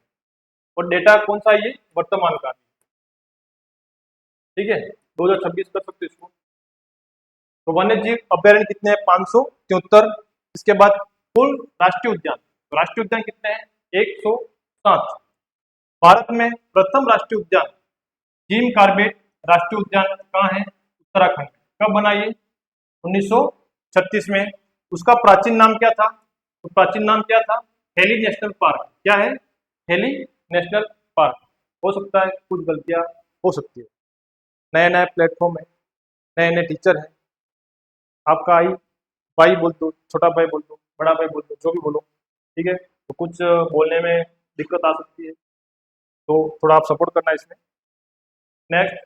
Speaker 1: और डेटा कौन सा है? ये वर्तमान का, ठीक है, 2026 कर सकते इसको। तो वन्य जीव अभ्यारण्य कितने हैं? 573। इसके बाद कुल राष्ट्रीय उद्यान, तो राष्ट्रीय उद्यान कितने हैं? 107। भारत में प्रथम राष्ट्रीय उद्यान जिम कॉर्बेट राष्ट्रीय उद्यान कहाँ है? उत्तराखंड। कब बना ये? 1936 में। उसका प्राचीन नाम क्या था? तो प्राचीन नाम क्या था? Heli national park. क्या है? Heli national park. हो सकता है कुछ गलतियां हो सकती है, नए नए प्लेटफॉर्म है, नए नए टीचर हैं। आपका आई भाई बोल दो, छोटा भाई बोल दो, बड़ा भाई बोल दो, जो भी बोलो, ठीक है। तो कुछ बोलने में दिक्कत आ सकती है, तो थोड़ा आप सपोर्ट करना इसमें। नेक्स्ट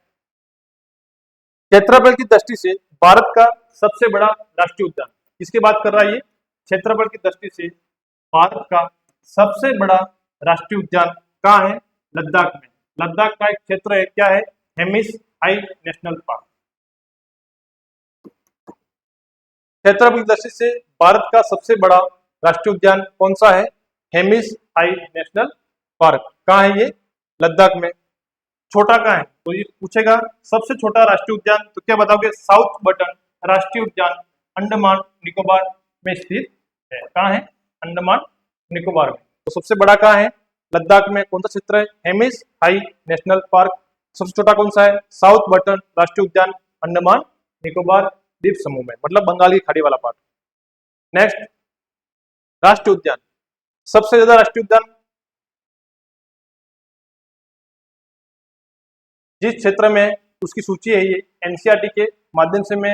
Speaker 1: क्षेत्रफल की दृष्टि से भारत का सबसे बड़ा राष्ट्रीय उद्यान, किसकी बात कर रहा है ये? क्षेत्रफल की दृष्टि से भारत का सबसे बड़ा राष्ट्रीय उद्यान कहाँ है? लद्दाख में। लद्दाख का एक क्षेत्र है, क्या है? Hemis high national park. क्षेत्रफल की दृष्टि से भारत का सबसे बड़ा राष्ट्रीय उद्यान कौन सा है? Hemis high national park. कहाँ है ये? लद्दाख में। छोटा कहाँ है? तो ये पूछेगा सबसे छोटा राष्ट्रीय उद्यान, तो क्या बताओगे? साउथ बटन राष्ट्रीय उद्यान अंडमान निकोबार में स्थित है। कहाँ है? अंडमान निकोबार में। तो सबसे बड़ा कहाँ है? लद्दाख में। कौन सा क्षेत्र है? Hemis high national park. सबसे छोटा कौन सा है? साउथ बटन राष्ट्रीय उद्यान अंडमान निकोबार द्वीप समूह में, मतलब बंगाल की खाड़ी वाला पार्ट। नेक्स्ट, राष्ट्रीय उद्यान। सबसे ज्यादा राष्ट्रीय उद्यान जिस क्षेत्र में, उसकी सूची है ये एनसीईआरटी के माध्यम से मैं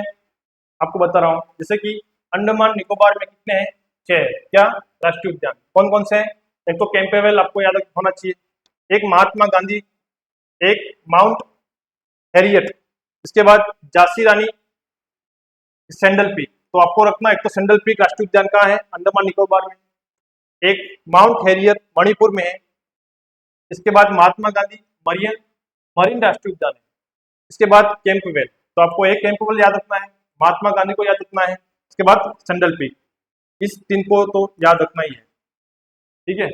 Speaker 1: आपको बता रहा हूँ। जैसे कि अंडमान निकोबार में कितने हैं? 6। क्या? राष्ट्रीय उद्यान। कौन कौन से हैं? एक तो कैंपेवेल आपको याद होना चाहिए, एक महात्मा गांधी, एक माउंट हैरियट, इसके बाद झांसी रानी सैंडल पीक। तो आपको रखना, एक तो सैंडल पीक राष्ट्रीय उद्यान कहाँ है? अंडमान निकोबार में। एक माउंट हैरियट मणिपुर में है। इसके बाद महात्मा गांधी मरीन राष्ट्रीय उद्यान है। इसके बाद कैंपवेल। तो आपको एक कैंपवेल याद रखना है, महात्मा गांधी को याद रखना है, इसके बाद सैंडल पीक। इस 3 को तो याद रखना ही है, ठीक है।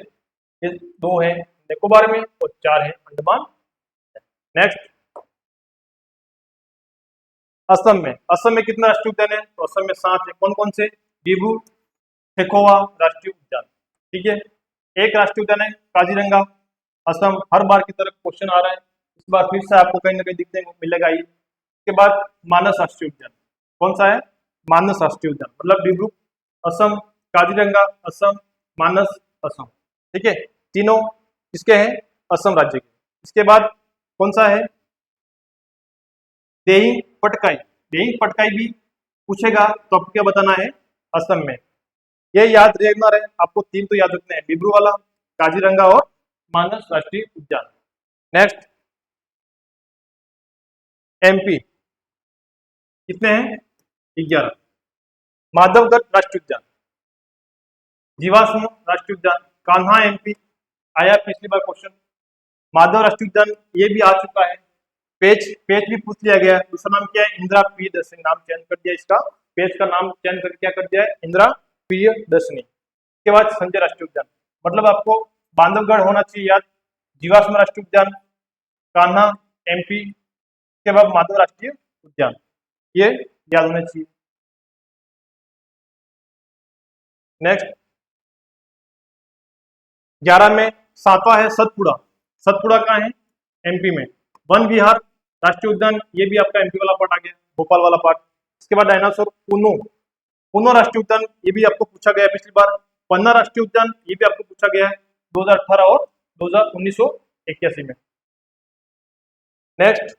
Speaker 1: ये 2 है निकोबार में और 4 है अंडमान। नेक्स्ट, असम में। असम में कितने राष्ट्रीय उद्यान है? तो असम में 7 है। कौन कौन से? डिब्रू सैखोवा राष्ट्रीय उद्यान, ठीक है। एक राष्ट्रीय उद्यान है काजीरंगा, असम। हर बार की तरह क्वेश्चन आ रहा है, इस बार फिर से आपको कहीं ना कहीं दिखने को मिलेगा ये। इसके बाद मानस राष्ट्रीय उद्यान। कौन सा है? मानस राष्ट्रीय उद्यान, मतलब डिब्रू असम, काजीरंगा असम, मानस असम, ठीक है। तीनों किसके हैं? असम राज्य के। इसके बाद कौन सा है? देहिंग पटकाई। देहिंग पटकाई भी पूछेगा तो आपको क्या बताना है? असम में। ये याद रखना रहे आपको, 3 तो याद रखने हैं, डिब्रू वाला, काजीरंगा और मानस राष्ट्रीय उद्यान। Next, MP. कितने हैं? 11। माधवगढ़ राष्ट्रीय उद्यान, जीवाश्म राष्ट्रीय उद्यान, कान्हा एमपी आया पिछली बार क्वेश्चन। माधव राष्ट्रीय उद्यान ये भी आ चुका है, पेज भी पूछ लिया गया। दूसरा नाम क्या है? इंदिरा प्रियदर्शनी, नाम चेंज कर दिया इसका, पेज का नाम चेंज करके क्या कर दिया है? इंदिरा प्रियदर्शनी। इसके बाद संजय राष्ट्रीय उद्यान, मतलब आपको बांधवगढ़ होना चाहिए याद, जीवाश्म राष्ट्रीय उद्यान, कान्हा एमपी, इसके बाद माधव राष्ट्रीय उद्यान, ये याद होना चाहिए। नेक्स्ट, 11 में 7वां है सतपुड़ा। सतपुड़ा कहाँ है? एमपी में। वन विहार राष्ट्रीय उद्यान, ये भी आपका एमपी वाला पार्ट आ गया, भोपाल वाला पार्ट। इसके बाद डायनासोर पुनो राष्ट्रीय उद्यान, ये भी आपको पूछा गया है पिछली बार। पन्ना राष्ट्रीय उद्यान, ये भी आपको पूछा गया है 2018 और 1981 में। नेक्स्ट,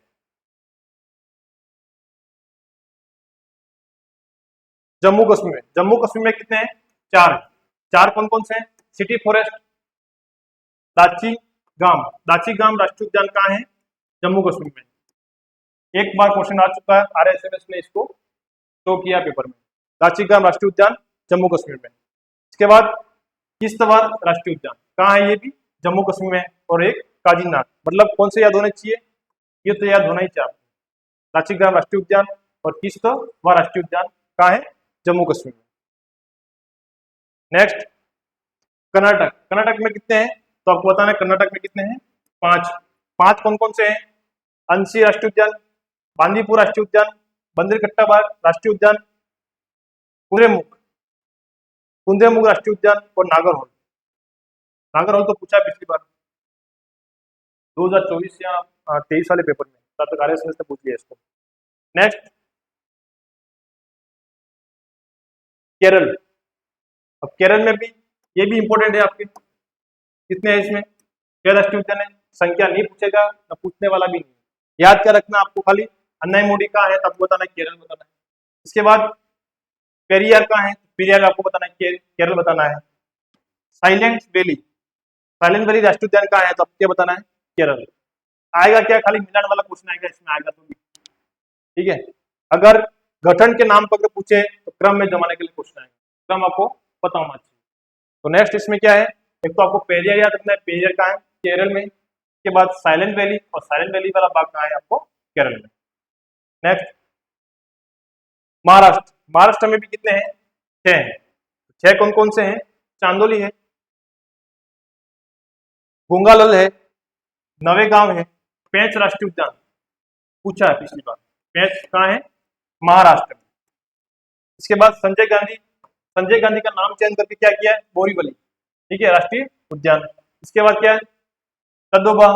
Speaker 1: जम्मू कश्मीर में। जम्मू कश्मीर में कितने हैं? 4। 4 कौन कौन से हैं? सिटी फॉरेस्ट, दाची गाम राष्ट्रीय उद्यान कहाँ है? जम्मू कश्मीर में। एक बार क्वेश्चन आ चुका है, आरएसएमएस ने इसको शो किया पेपर में। दाची गाम राष्ट्रीय उद्यान जम्मू कश्मीर में। इसके बाद किश्तवाड़ राष्ट्रीय उद्यान कहाँ है? ये भी जम्मू कश्मीर में। और एक काजीनाग, मतलब कौन से याद होने चाहिए? ये तो याद होना ही चाहिए। दाची गाम राष्ट्रीय उद्यान और किश्तवाड़ राष्ट्रीय उद्यान कहाँ है? जम्मू कश्मीर में। नेक्स्ट, कर्नाटक। कर्नाटक में कितने हैं? तो आपको बताना है कर्नाटक में कितने हैं? 5 कौन कौन से हैं? अंशी राष्ट्रीय उद्यान, बांदीपुर राष्ट्रीय उद्यान, बंदरकट्टा राष्ट्रीय उद्यान, कुंदेमुख राष्ट्रीय उद्यान और नागरहोल। नागरहोल तो पूछा पिछली बार 2024 या 23 वाले पेपर में, तब तक आरएसएमएस ने पूछ लिया इसको। नेक्स्ट, केरल। अब केरल में भी ये भी इंपॉर्टेंट है आपके, कितने हैं इसमें? 6 राष्ट्रीय उद्यान है। संख्या नहीं पूछेगा, ना पूछने वाला भी नहीं, याद क्या रखना आपको, खाली अन्नाईमोडी कहाँ है तो आपको बताना है केरल बताना है। इसके बाद पेरियार कहाँ है? पेरियार आपको बताना है केरल बताना है। साइलेंट वैली राष्ट्रीय उद्यान कहाँ है तो आपको क्या बताना है? केरल। आएगा क्या? खाली मिलान वाला क्वेश्चन आएगा इसमें, आएगा तो भी। ठीक है। अगर गठन के नाम पर अगर पूछे तो क्रम में जमाने के लिए क्वेश्चन आएगा, क्रम आपको पता होना चाहिए। तो नेक्स्ट इसमें क्या है, एक तो आपको पेरियर याद रखना है, पेरियर कहाँ है, केरल में। उसके बाद साइलेंट वैली, और साइलेंट वैली वाला भाग कहाँ है आपको, केरल में। नेक्स्ट महाराष्ट्र, महाराष्ट्र में भी कितने हैं, 6 हैं। 6 कौन कौन से हैं, चांदोली है, गुंगालल है, नवेगांव है, पेंच राष्ट्रीय उद्यान पूछा है पिछली बार, पेंच कहाँ है, महाराष्ट्र में। इसके बाद संजय गांधी, संजय गांधी का नाम चेंज करके क्या किया है, बोरीवली, ठीक है, राष्ट्रीय उद्यान। इसके बाद क्या है, तदोबा,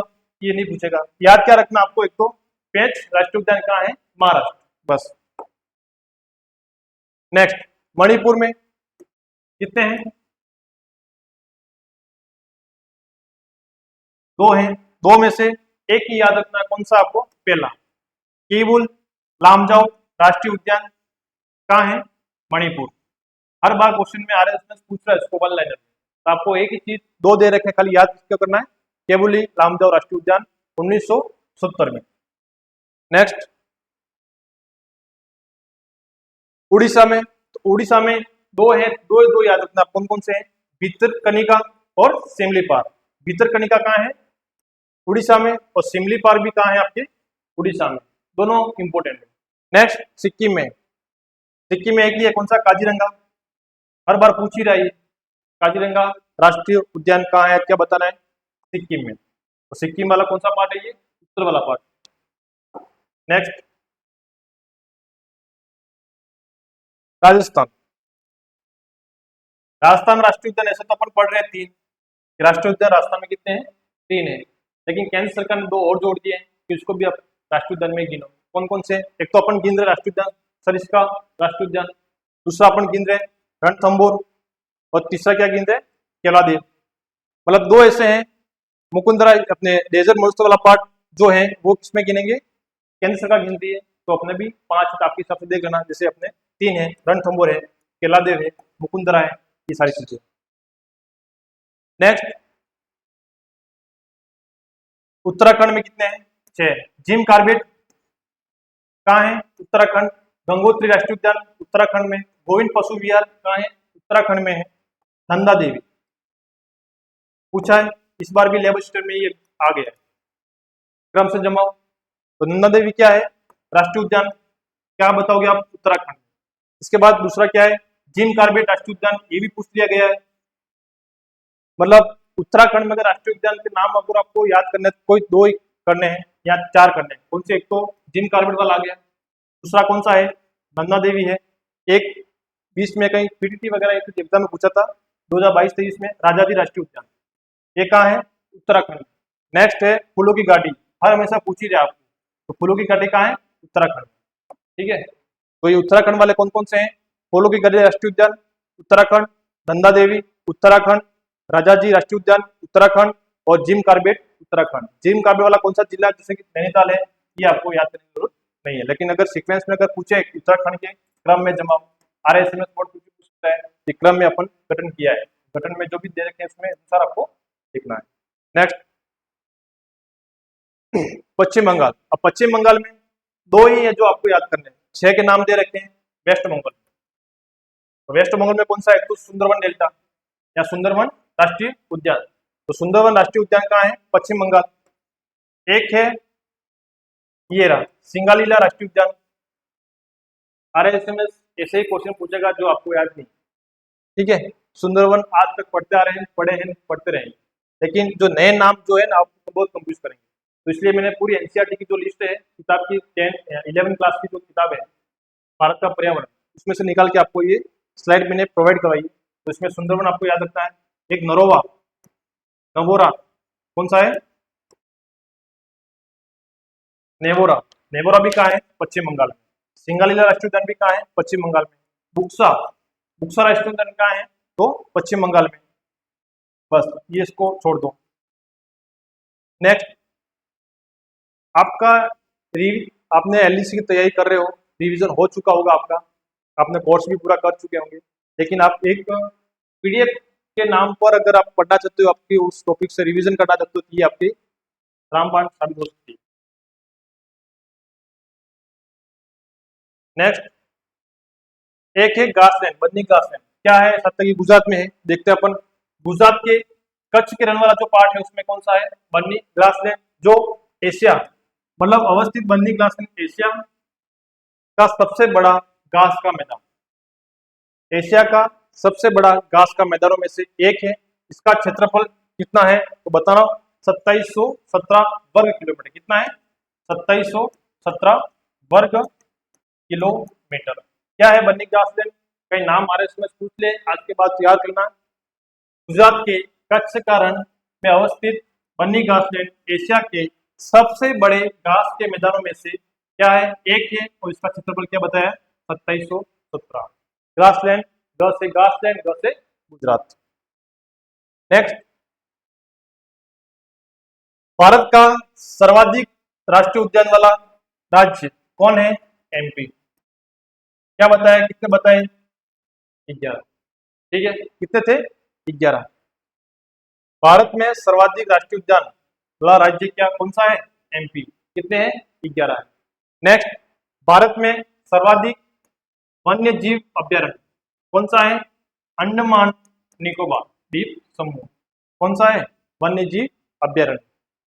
Speaker 1: ये नहीं पूछेगा, याद क्या रखना आपको, एक तो पेंच राष्ट्रीय उद्यान कहाँ है, महाराष्ट्र, बस। नेक्स्ट मणिपुर में कितने हैं, 2 हैं। 2 में से एक ही याद रखना है, कौन सा आपको, पहला कीवुल लामजाओ राष्ट्रीय उद्यान कहाँ है, मणिपुर। हर बार क्वेश्चन में आ रहा है, इसमें पूछ रहा है इसको वन लाइनर, तो आपको एक ही चीज 2 दे रखे, खाली याद क्या करना है, केवुली लामजाओ राष्ट्रीय उद्यान 1970 में। नेक्स्ट उड़ीसा में, तो उड़ीसा में 2 है, दो याद रखना, कौन कौन से हैं, भितरकनिका और सिमलीपाल। भितरकनिका कहाँ है, उड़ीसा में, और सिमलीपाल भी कहाँ है आपके, उड़ीसा में, दोनों इंपोर्टेंट है। नेक्स्ट सिक्किम में, सिक्किम में एक ही है, कौन सा, काजीरंगा, हर बार पूछ ही रहा है, काजीरंगा राष्ट्रीय उद्यान कहाँ है, क्या बताना है, सिक्किम में। तो सिक्किम वाला कौन सा पार्ट है, ये उत्तर वाला पार्ट। नेक्स्ट राजस्थान, राजस्थान राष्ट्रीय उद्यान ऐसे तो अपन पढ़ रहे हैं 3, राष्ट्रीय उद्यान राजस्थान में कितने हैं, 3 है, लेकिन केंद्र सरकार ने 2 और जोड़ दिए हैं कि उसको भी आप राष्ट्रीय उद्यान में गिनो। कौन कौन से, एक तो अपन गिन रहे राष्ट्रीय उद्यान सरिस्का राष्ट्रीय उद्यान, दूसरा अपन गिन रहे रणथंभौर, और तीसरा क्या गिन रहे, केलादेव। मतलब 2 ऐसे हैं, मुकुंदरा अपने डेजर्ट महोत्सव वाला पार्ट जो है वो किसमें गिनेंगे, केंद्र सरकार गिनती है, तो अपने भी 5 आपके हिसाब से देख लेना, जैसे अपने 3 है, रणथंभौर है, केलादेव है, मुकुंदरा है, ये सारी चीजें। नेक्स्ट उत्तराखंड में कितने हैं, 6। जिम कार्बेट कहाँ है, उत्तराखंड। गंगोत्री राष्ट्रीय उद्यान उत्तराखंड में। गोविंद पशु विहार कहाँ है, उत्तराखंड में है। नंदा देवी पूछा है, इस बार भी लेबर स्टेट में ये आ गया है, क्रम से जमाओ। तो नंदा देवी क्या है, राष्ट्रीय उद्यान, क्या बताओगे आप, उत्तराखंड। इसके बाद दूसरा क्या है, जिम कार्बेट राष्ट्रीय उद्यान, ये भी पूछ लिया गया है। मतलब उत्तराखंड में अगर राष्ट्रीय उद्यान के नाम अगर आपको याद करने कोई 2 ही करने हैं या 4 करने हैं, कौन से, एक तो जिम कार्बेट वाला आ गया, दूसरा कौन सा है, नंदा देवी है, एक 20 में कहीं पीटीटी वगैरह एग्जाम में पूछा था 2022-23 में, राजाजी राष्ट्रीय उद्यान, ये कहाँ है, उत्तराखंड। नेक्स्ट है फूलों की घाटी, हर हमेशा पूछ ही रहे आपको, तो फूलों की घाटी कहाँ है, उत्तराखंड, ठीक है। तो ये उत्तराखंड वाले कौन कौन से हैं, फूलों की घाटी राष्ट्रीय उद्यान उत्तराखंड, नंदा देवी उत्तराखंड, राजाजी राष्ट्रीय उद्यान उत्तराखंड, और Jim Corbett Uttarakhand. Jim Corbett वाला कौन सा जिला, जैसे कि नैनीताल है, ये आपको याद करने की जरूरत नहीं है, लेकिन अगर सीक्वेंस में अगर पूछे उत्तराखंड के क्रम में जमाओ, RSMS बोर्ड पूछ सकता है कि क्रम में अपन गठन किया है, गठन में जो भी दे रखे हैं इसमें अनुसार आपको लिखना है। नेक्स्ट पश्चिम बंगाल, अब पश्चिम बंगाल में 2 ही है जो आपको याद करने हैं, 6 के नाम दे रखे हैं। वेस्ट बंगाल, तो वेस्ट बंगाल में कौन सा है, तो सुंदरवन डेल्टा या सुंदरवन राष्ट्रीय उद्यान। तो सुंदरवन राष्ट्रीय उद्यान कहाँ है, पश्चिम बंगाल। एक है ये रहा सिंगालीला राष्ट्रीय उद्यान। RSMS ऐसे ही क्वेश्चन पूछेगा जो आपको याद नहीं, ठीक है। सुंदरवन आज तक पढ़ते आ रहे हैं, पढ़े हैं, पढ़ते रहेंगे, लेकिन जो नए नाम जो है ना आपको बहुत कंफ्यूज करेंगे, तो इसलिए मैंने पूरी NCERT की जो लिस्ट है किताब की 11 क्लास की जो किताब है भारत का पर्यावरण, उसमें से निकाल के आपको ये स्लाइड मैंने प्रोवाइड करवाई है। तो इसमें सुंदरवन आपको याद रखना है। एक नरोवा, नवोरा, कौन सा है, नेवोरा, नेवोरा भी कहाँ है, पश्चिम बंगाल में। सिंगालीला राष्ट्रीय उद्यान भी कहाँ है, पश्चिम बंगाल में। बुक्सा, बुक्सा राष्ट्रीय उद्यान कहाँ है, तो पश्चिम बंगाल में। बस ये इसको छोड़ दो। नेक्स्ट आपका आपने LEC की तैयारी कर रहे हो, रिवीजन हो चुका होगा आपका, आपने कोर्स भी पूरा कर चुके होंगे, लेकिन आप एक PDF के नाम पर अगर आप पढ़ना चाहते हो, आपकी उस टॉपिक से रिवीजन करना चाहते हो, तो ये आपकी रामबाण साबित हो सकती है। नेक्स्ट एक है ग्रासलैंड, बन्नी ग्रासलैंड क्या है, सत्तर गुजरात में है। देखते हैं अपन गुजरात के कच्छ के रन वाला जो पार्ट है उसमें कौन सा है, बन्नी ग्रासलैंड, जो एशिया मतलब अवस्थित बन्नी ग्रासलैंड एशिया का सबसे बड़ा घास का मैदान, एशिया का सबसे बड़ा घास का मैदानों में से एक है। इसका क्षेत्रफल कितना है तो बताना, 2717 वर्ग किलोमीटर। कितना है, 2717 वर्ग किलोमीटर। क्या है बन्नी ग्रासलैंड, कई नाम आ रहे इसमें पूछ ले, आज के बाद याद करना। गुजरात के कच्छ का रण में अवस्थित बन्नी ग्रासलैंड एशिया के सबसे बड़े घास के मैदानों में से क्या है, एक है, और इसका क्षेत्रफल क्या बताया, 2717। ग्रासलैंड, ग से ग्रासलैंड, ग से गुजरात। नेक्स्ट, भारत का सर्वाधिक राष्ट्रीय उद्यान वाला राज्य कौन है, एमपी। क्या बताया, कितने बताए, 11। ठीक है, कितने थे, 11। भारत में सर्वाधिक राष्ट्रीय उद्यान वाला राज्य क्या कौन सा है, एमपी। कितने हैं, 11 है। नेक्स्ट, भारत में सर्वाधिक वन्य जीव अभ्यारण्य कौन सा है, अंडमान निकोबार द्वीप समूह। कौन सा है, वन्य जीव अभ्यारण्य।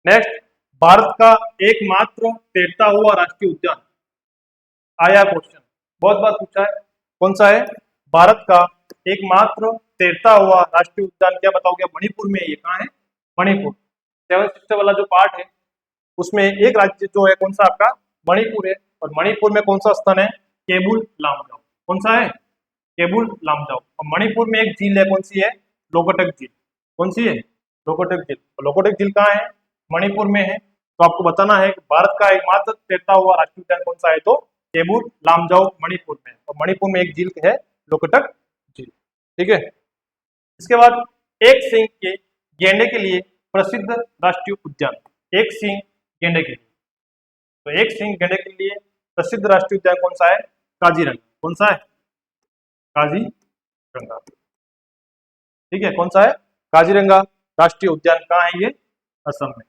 Speaker 1: नेक्स्ट, भारत का एकमात्र तैरता हुआ राष्ट्रीय उद्यान, आया क्वेश्चन, बहुत बार पूछा है, कौन सा है, भारत का एकमात्र तैरता हुआ राष्ट्रीय उद्यान क्या बताओगे, मणिपुर में। ये कहाँ है, मणिपुर। 7 सिस्टर वाला जो पार्ट है उसमें एक राज्य जो है कौन सा आपका, मणिपुर है। और मणिपुर में कौन सा स्थान है, केबुल लामजाओ। कौन सा है, केबुल लामजाओ। और मणिपुर में एक झील है, कौन सी है, लोकटक झील। कौन सी है, लोकटक झील। लोकटक झील कहाँ है, मणिपुर में है। तो आपको बताना है कि भारत का एकमात्र तैरता हुआ राष्ट्रीय उद्यान कौन सा है, तो केबुल लामजाओ मणिपुर में। और मणिपुर में एक झील है, लोकटक झील। ठीक है, इसके बाद एक सींग के गेंडे के लिए प्रसिद्ध राष्ट्रीय उद्यान, एक सींग गेंडे के लिए। तो एक सींग गेंडे के लिए प्रसिद्ध राष्ट्रीय उद्यान कौन सा है, काजीरंगा। कौन सा है, काजीरंगा। ठीक है, कौन सा है, काजीरंगा राष्ट्रीय उद्यान। कहाँ है ये, असम में।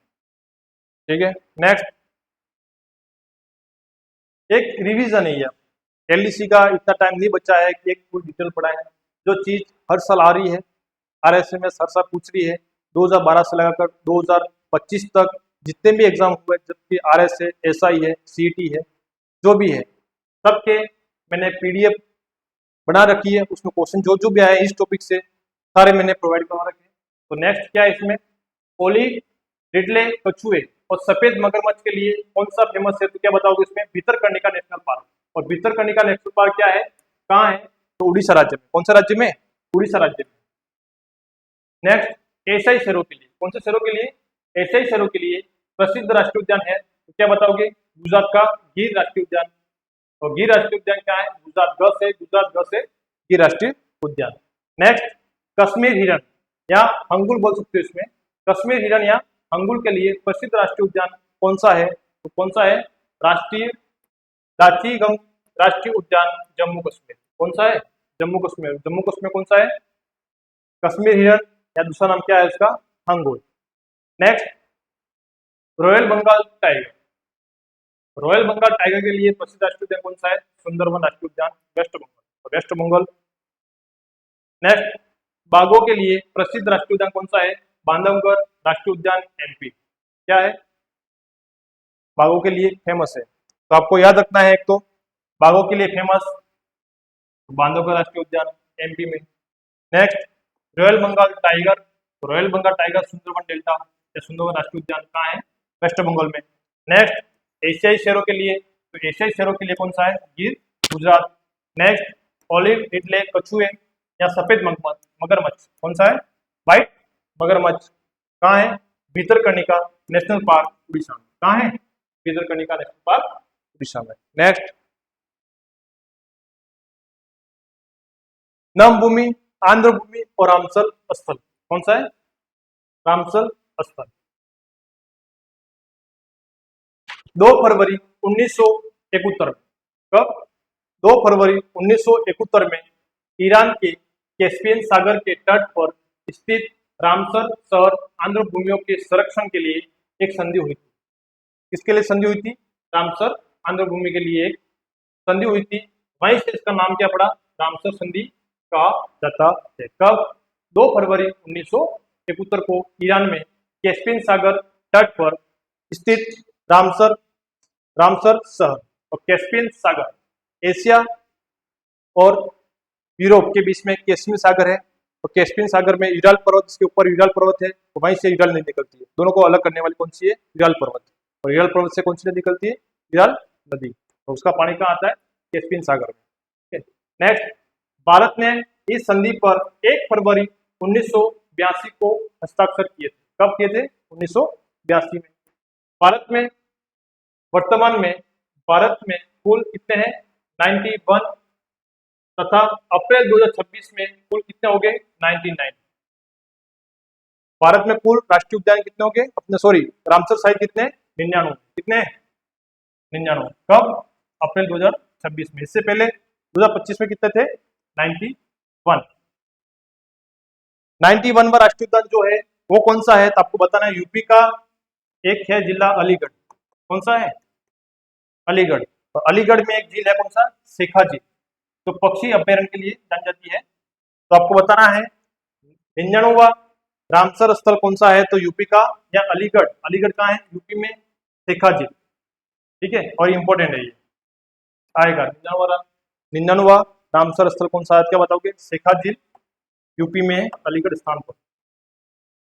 Speaker 1: ठीक है, नेक्स्ट, एक रिवीजन है ये, एलडीसी का इतना टाइम नहीं बचा है कि एक फुल डिटेल पढ़ा है। जो चीज हर साल आ रही है, आरएसएमएस हर साल पूछ रही है, 2012 से लगाकर 2025 तक जितने भी एग्जाम हुए, जबकि आरएस है, एसआई है, सीईटी है, जो भी है, सबके मैंने पीडीएफ बना रखी है। उसमें क्वेश्चन जो जो भी आए इस टॉपिक से सारे मैंने प्रोवाइड करवा रखे हैं। तो नेक्स्ट क्या है इसमें, ओली रिडले कछुए और सफेद मगरमच्छ के लिए कौन सा फेमस है, तो क्या बताओगे इसमें, भितरकनिका नेशनल पार्क। और भितरकनिका नेशनल पार्क क्या है, कहाँ है, तो उड़ीसा राज्य में। कौन सा राज्य में, उड़ीसा राज्य में। नेक्स्ट, एशियाई शेरों के लिए, कौन से शेरों के लिए, एशियाई शेरों के लिए प्रसिद्ध राष्ट्रीय उद्यान है, तो क्या बताओगे, गुजरात का गिर राष्ट्रीय उद्यान। और गिर राष्ट्रीय उद्यान क्या है, गुजरात ग से गिर राष्ट्रीय उद्यान। नेक्स्ट, कश्मीर हिरण या हंगुल बोल सकते हो इसमें, कश्मीर हिरण या हंगुल के लिए प्रसिद्ध राष्ट्रीय उद्यान कौन सा है, तो कौन सा है, राष्ट्रीय दाचीगंग राष्ट्रीय उद्यान जम्मू कश्मीर। कौन सा है, जम्मू कश्मीर। जम्मू कश्मीर कौन सा है, कश्मीर हिरण या दूसरा नाम क्या है उसका, hangul. Next, royal Bengal tiger, royal Bengal tiger के लिए प्रसिद्ध राष्ट्रीय उद्यान कौन सा है, सुंदरवन राष्ट्रीय उद्यान West Bengal, West Bengal. Next, बाघों के लिए प्रसिद्ध राष्ट्रीय उद्यान कौन सा है, बांधवगढ़ राष्ट्रीय उद्यान एमपी। क्या है, बाघों के लिए फेमस है, तो आपको याद रखना है। एक तो बाघों के लिए फेमस बांधवगढ़ राष्ट्रीय उद्यान एमपी में। Next, royal Bengal tiger, royal Bengal tiger Sundarban delta या सुंदरवन राष्ट्रीय उद्यान कहाँ है, वेस्ट बंगाल में। नेक्स्ट, एशियाई शेरों के लिए, तो एशियाई शेरों के लिए कौन सा है, गिर, गुजरात। नेक्स्ट, ऑलिव रिडले कछुए या सफेद मगरमच्छ कौन सा है, व्हाइट मगरमच्छ कहाँ है, भितरकनिका नेशनल पार्क उड़ीसा में। कहाँ है, भितरकनिका नेशनल पार्क उड़ीसा में। नेक्स्ट, नमभूमि, आंध्र भूमि और रामसल स्थल कौन सा है, रामसल स्थल। 2 फरवरी 1971 कब, 2 फरवरी 1971 में ईरान के कैस्पियन सागर के तट पर स्थित रामसर शहर आंध्र भूमियों के संरक्षण के लिए एक संधि हुई थी। किसके लिए संधि हुई थी, रामसर आंध्र भूमि के लिए एक संधि हुई थी, वहीं से इसका नाम क्या पड़ा, रामसर संधि कहा जाता है। कब? 2 फरवरी 1971 को ईरान में कैस्पियन सागर तट पर स्थित रामसर रामसर शहर और कैस्पियन सागर एशिया और यूरोप के बीच में कैस्पियन सागर है, और कैस्पियन सागर में यूराल पर्वत, इसके ऊपर यूराल पर्वत है, तो वहीं से यूराल नदी निकलती है। दोनों को अलग करने वाली कौन सी है? यूराल पर्वत। और यूराल पर्वत से कौन सी नदी निकलती है? यूराल नदी। तो उसका पानी कहाँ आता है? कैस्पियन सागर में। नेक्स्ट, भारत ने इस संधि पर 1 फरवरी 1982 को हस्ताक्षर किए थे। कब किए थे? 1982 में। भारत में वर्तमान में भारत में कुल कितने हैं? 91, तथा अप्रैल 2026 में कुल कितने हो गए? 99। भारत में कुल राष्ट्रीय उद्यान कितने हो गए अपने? सॉरी, रामसर साइट कितने? 99। कितने? 99। कब? अप्रैल 2026 में। इससे पहले 2025 में कितने थे? 91। 91वां राष्ट्रीय उद्यान जो है वो कौन सा है? तो आपको बताना है, यूपी का एक है जिला अलीगढ़। कौन सा है? अलीगढ़। तो अलीगढ़ में एक झील है, कौन सा? शेखा झील, तो पक्षी अभ्यारण्य के लिए जानी जाती है। तो आपको बताना है 99वां रामसर स्थल कौन सा है? तो यूपी का या अलीगढ़। अलीगढ़ कहाँ है? यूपी में, शेखा झील। ठीक है, और इंपॉर्टेंट है ये, आएगा 99वां रामसर स्थल कौन सा है? क्या बताओगे? शेखा झील, यूपी में है, अलीगढ़ स्थान पर।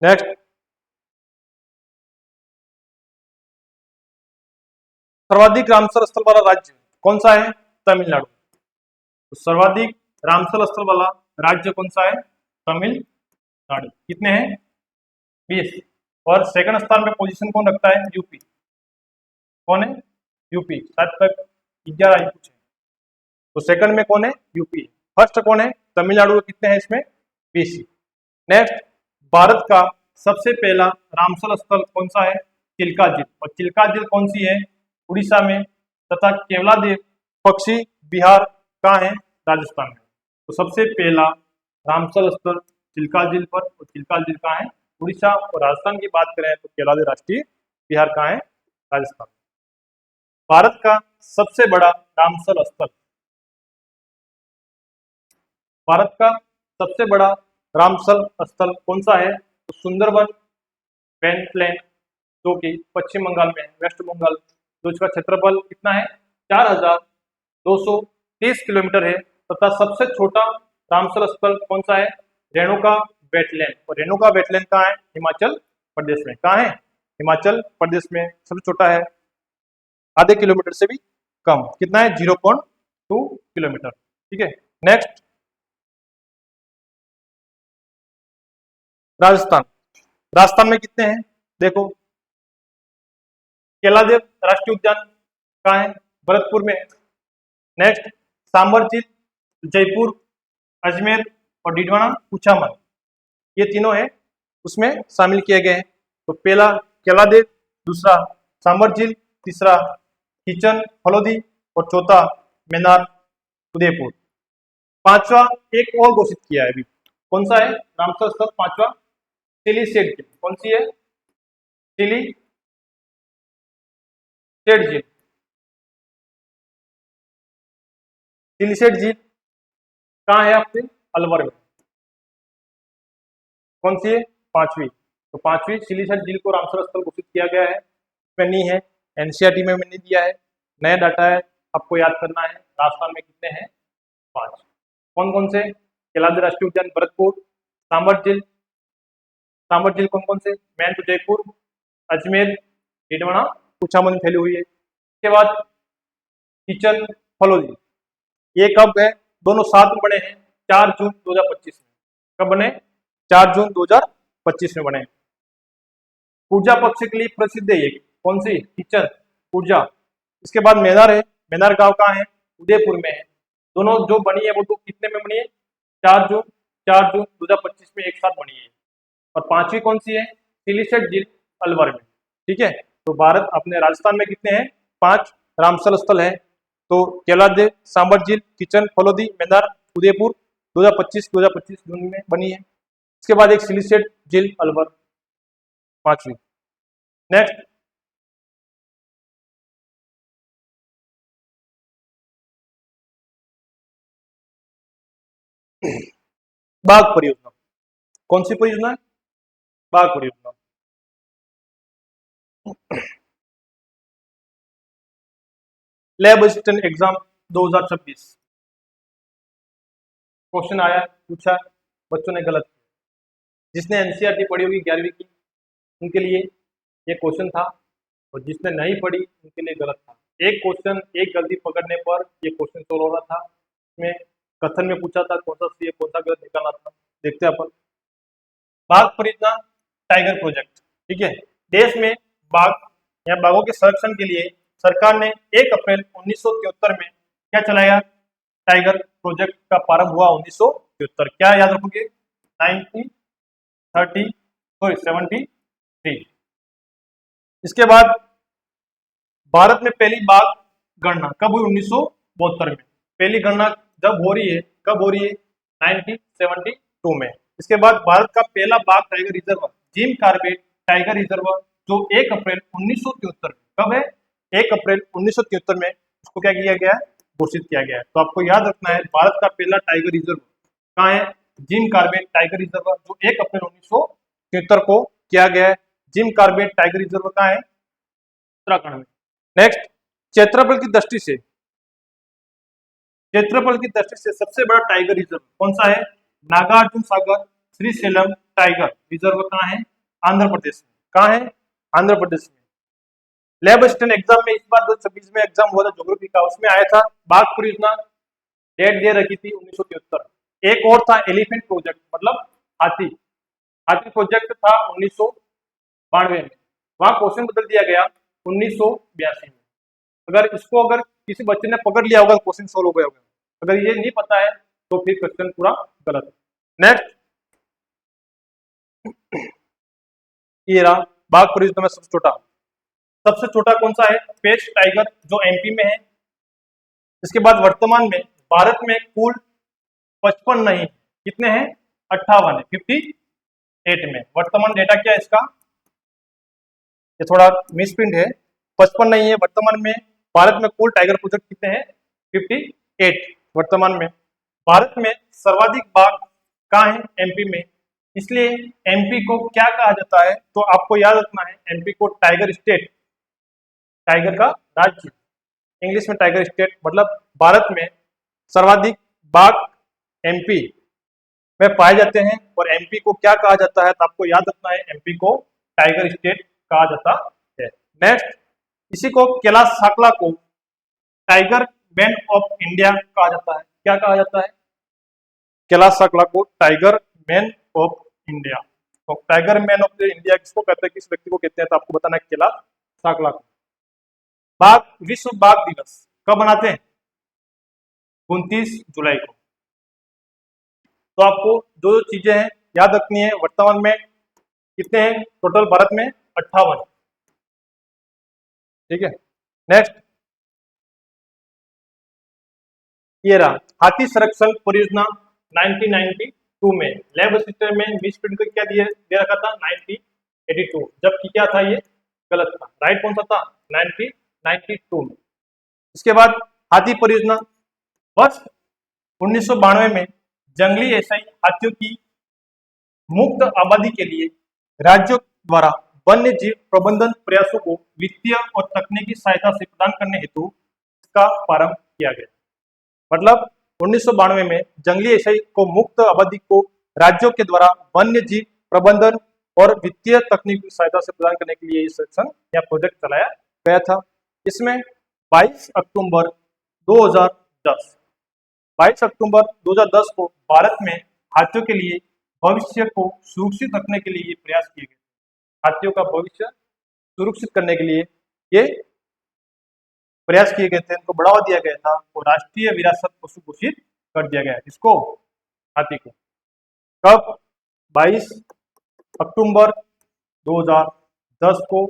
Speaker 1: नेक्स्ट, सर्वाधिक रामसर स्थल वाला राज्य कौन सा है? तमिलनाडु। तो सर्वाधिक रामसर स्थल वाला राज्य कौन सा है? तमिलनाडु। कितने हैं? 20। और सेकंड स्थान पे पोजीशन कौन रखता है? यूपी। कौन है? यूपी। शायद तक 11 ही पूछे, तो सेकंड में कौन है? यूपी। फर्स्ट कौन है? तमिलनाडु। कितने हैं इसमें? 20। नेक्स्ट, भारत का सबसे पहला रामसर स्थल कौन सा है? चिल्का झील। और चिल्का झील कौन सी है? उड़ीसा में। तथा केवलादेव पक्षी बिहार कहाँ है? राजस्थान में। तो सबसे पहला रामसर स्थल चिल्का झील पर, और चिल्का झील कहाँ है? उड़ीसा। और राजस्थान की बात करें तो केवलादेव राष्ट्रीय बिहार कहाँ है? राजस्थान। भारत का सबसे बड़ा रामसर स्थल, भारत का सबसे बड़ा रामसर स्थल कौन सा है? तो सुंदरवन वेटलैंड, जो कि पश्चिम बंगाल में है, वेस्ट बंगाल। तो इसका क्षेत्रफल कितना है? 4230 किलोमीटर है। तथा सबसे छोटा रामसर स्थल कौन सा है? रेणुका वेटलैंड। और रेणुका वेटलैंड कहाँ है? हिमाचल प्रदेश में। कहाँ है? हिमाचल प्रदेश में सबसे छोटा है, आधे किलोमीटर से भी कम। कितना है? 0.2 किलोमीटर। ठीक है। नेक्स्ट, राजस्थान। राजस्थान में कितने हैं? देखो, केलादेव राष्ट्रीय उद्यान कहाँ है? भरतपुर में। नेक्स्ट, सांबर झील जयपुर, अजमेर और डीडवाना कुचामन, ये तीनों है उसमें शामिल किए गए हैं। तो पहला केलादेव, दूसरा सांबर झील, तीसरा किचन फलोदी और चौथा मैनार उदयपुर। पांचवा एक और घोषित किया है अभी, कौन सा है? रामसर स्थल पांचवा सिलीसेट झील। कौन सी है? सिलीसेट झील। सिलीसेट झील कहाँ है? आपके अलवर में। कौन सी है? पांचवी। तो पांचवी सिलीसेट झील को रामसर स्थल घोषित किया गया है। इसमें नहीं है, एनसीईआरटी में मैंने दिया है, नया डाटा है, आपको याद करना है। राजस्थान में कितने हैं? 5। कौन कौन से? केलादेव राष्ट्रीय उद्यान भरतपुर, सांबर झील, सांबर झील कौन कौन से? मैन तो जयपुर, अजमेर, डीडवाना कुचामन में फैली हुई है। इसके बाद किचन फलोदी, ये कब है? दोनों साथ में बने हैं 4 जून 2025 में। कब बने? 4 जून 2025 में बने। ऊर्जा पक्ष के लिए प्रसिद्ध है ये, कौन सी? किचन ऊर्जा। इसके बाद मैनार है, मैनार गांव कहाँ है? उदयपुर में है। दोनों जो बनी है वो तो कितने में बनी है? 4 जून 2025 में एक साथ बनी है। और पांचवी कौन सी है? सिलीसेट झील अलवर में। ठीक है। तो भारत अपने राजस्थान में कितने हैं? 5 रामसर स्थल है। तो केलादेव, सांबर झील, किचन फलोदी, मैनार उदयपुर 2025 जून में बनी है। इसके बाद एक सिलीसेट झील अलवर, पांचवी। नेक्स्ट, बाघ परियोजना। कौन सी परियोजना है? बाघ परियोजना। लैब असिस्टेंट एग्जाम 2026 क्वेश्चन आया, पूछा, बच्चों ने गलत किया। जिसने एनसीईआरटी पढ़ी होगी 11वीं की, उनके लिए ये क्वेश्चन था, और जिसने नहीं पढ़ी उनके लिए गलत था। एक क्वेश्चन, एक गलती पकड़ने पर ये क्वेश्चन सोल्व हो रहा था। इसमें कथन में पूछा था कौन सा सही है, कौन सा गलत निकालना था। देखते हैं अपन। बाघ परियोजना, टाइगर प्रोजेक्ट। ठीक है, देश में बाघ या बाघों के संरक्षण के लिए सरकार ने 1 अप्रैल 1973 में क्या चलाया? टाइगर प्रोजेक्ट का प्रारंभ हुआ 1973। क्या याद रखोगे? 1973। इसके बाद भारत में पहली बाघ गणना कब हुई? 1972 में। पहली गणना जब हो रही है, कब हो रही है? 1972 में। इसके बाद भारत का पहला बाघ tiger reserve Jim Corbett tiger reserve जो 1 अप्रैल 1973 कब है? 1 अप्रैल 1973 में उसको क्या किया गया है? घोषित किया गया है। तो आपको याद रखना है, भारत का पहला टाइगर रिजर्व कहाँ है? जिम कॉर्बेट टाइगर रिजर्व जो 1 अप्रैल 1973 को किया गया है। जिम कॉर्बेट टाइगर रिजर्व कहाँ है? उत्तराखंड में। नेक्स्ट, क्षेत्रफल की दृष्टि से, क्षेत्रफल की दृष्टि से सबसे बड़ा टाइगर रिजर्व कौन सा है? नागार्जुन सागर श्रीशैलम टाइगर रिजर्व कहाँ है? आंध्र प्रदेश में। कहाँ है? आंध्र प्रदेश में। लैब असिस्टेंट एग्जाम में इस बार 2026 में एग्जाम हुआ था ज्योग्राफी का, उसमें आया था बाघ परियोजना, डेट दे रखी थी 1973। एक और था एलिफेंट प्रोजेक्ट, मतलब हाथी, हाथी प्रोजेक्ट था 1992 में। वहां क्वेश्चन बदल दिया गया 1982 में। अगर किसी बच्चे ने पकड़ लिया होगा, क्वेश्चन सोल्व हो गया होगा। अगर ये नहीं पता है तो फिर क्वेश्चन पूरा गलत है। नेक्स्ट, ये रहा बाघ परियोजना में सबसे छोटा कौन सा है? पेश टाइगर जो एमपी में है। इसके बाद वर्तमान में भारत में कुल 55 नहीं, कितने हैं? 58 है, 58 में। वर्तमान डेटा क्या है इसका? ये थोड़ा मिसप्रिंट है, 55 नहीं है वर्तमान में। भारत में कुल टाइगर प्रोजेक्ट कितने हैं? 58 वर्तमान में। भारत में सर्वाधिक बाघ कहाँ है? एमपी में। इसलिए एमपी को क्या कहा जाता है? तो आपको याद रखना है, एमपी को टाइगर स्टेट, टाइगर का राज्य, इंग्लिश में टाइगर स्टेट। मतलब भारत में सर्वाधिक बाघ एमपी में पाए जाते हैं। और एमपी को क्या कहा जाता है? तो आपको याद रखना है, एमपी को टाइगर स्टेट कहा जाता है। नेक्स्ट, इसी को कैलाश साकला को टाइगर मैन ऑफ इंडिया कहा जाता है। क्या कहा जाता है? कैलाश साकला को टाइगर मैन ऑफ इंडिया। तो टाइगर मैन ऑफ इंडिया किसको कहते हैं, किस व्यक्ति को कहते हैं? तो आपको बताना है कैलाश साकला को। बाघ, विश्व बाघ दिवस कब मनाते हैं? 29 जुलाई को। तो आपको दो चीजें हैं याद रखनी है, वर्तमान में कितने हैं टोटल भारत में? 58। ठीक है। नेक्स्ट, ये रहा हाथी संरक्षण परियोजना 1992 में। लैब असिस्टेंट में मिस प्रिंट को क्या दे रखा था? 1982, जबकि क्या था? ये गलत था। राइट कौन सा था? 1992 में। इसके बाद हाथी परियोजना वर्ष 1992 में जंगली एशियाई हाथियों की मुक्त आबादी के लिए राज्यों द्वारा वन्य जीव प्रबंधन प्रयासों को वित्तीय और तकनीकी सहायता से प्रदान करने हेतु इसका प्रारंभ किया गया। मतलब 1992 में जंगली एशियाई को मुक्त आबादी को राज्यों के द्वारा वन्य जीव प्रबंधन और वित्तीय तकनीकी सहायता से प्रदान करने के लिए सेक्शन या प्रोजेक्ट चलाया गया था। इसमें 22 अक्टूबर 2010 22 अक्टूबर 2010 को भारत में हाथियों के लिए भविष्य को सुरक्षित रखने के लिए ये प्रयास किए गए। हाथियों का भविष्य सुरक्षित करने के लिए ये प्रयास किए गए थे, इनको बढ़ावा दिया गया था और राष्ट्रीय विरासत पशु घोषित कर दिया गया। इसको, हाथी को। कब? 22 अक्टूबर 2010 को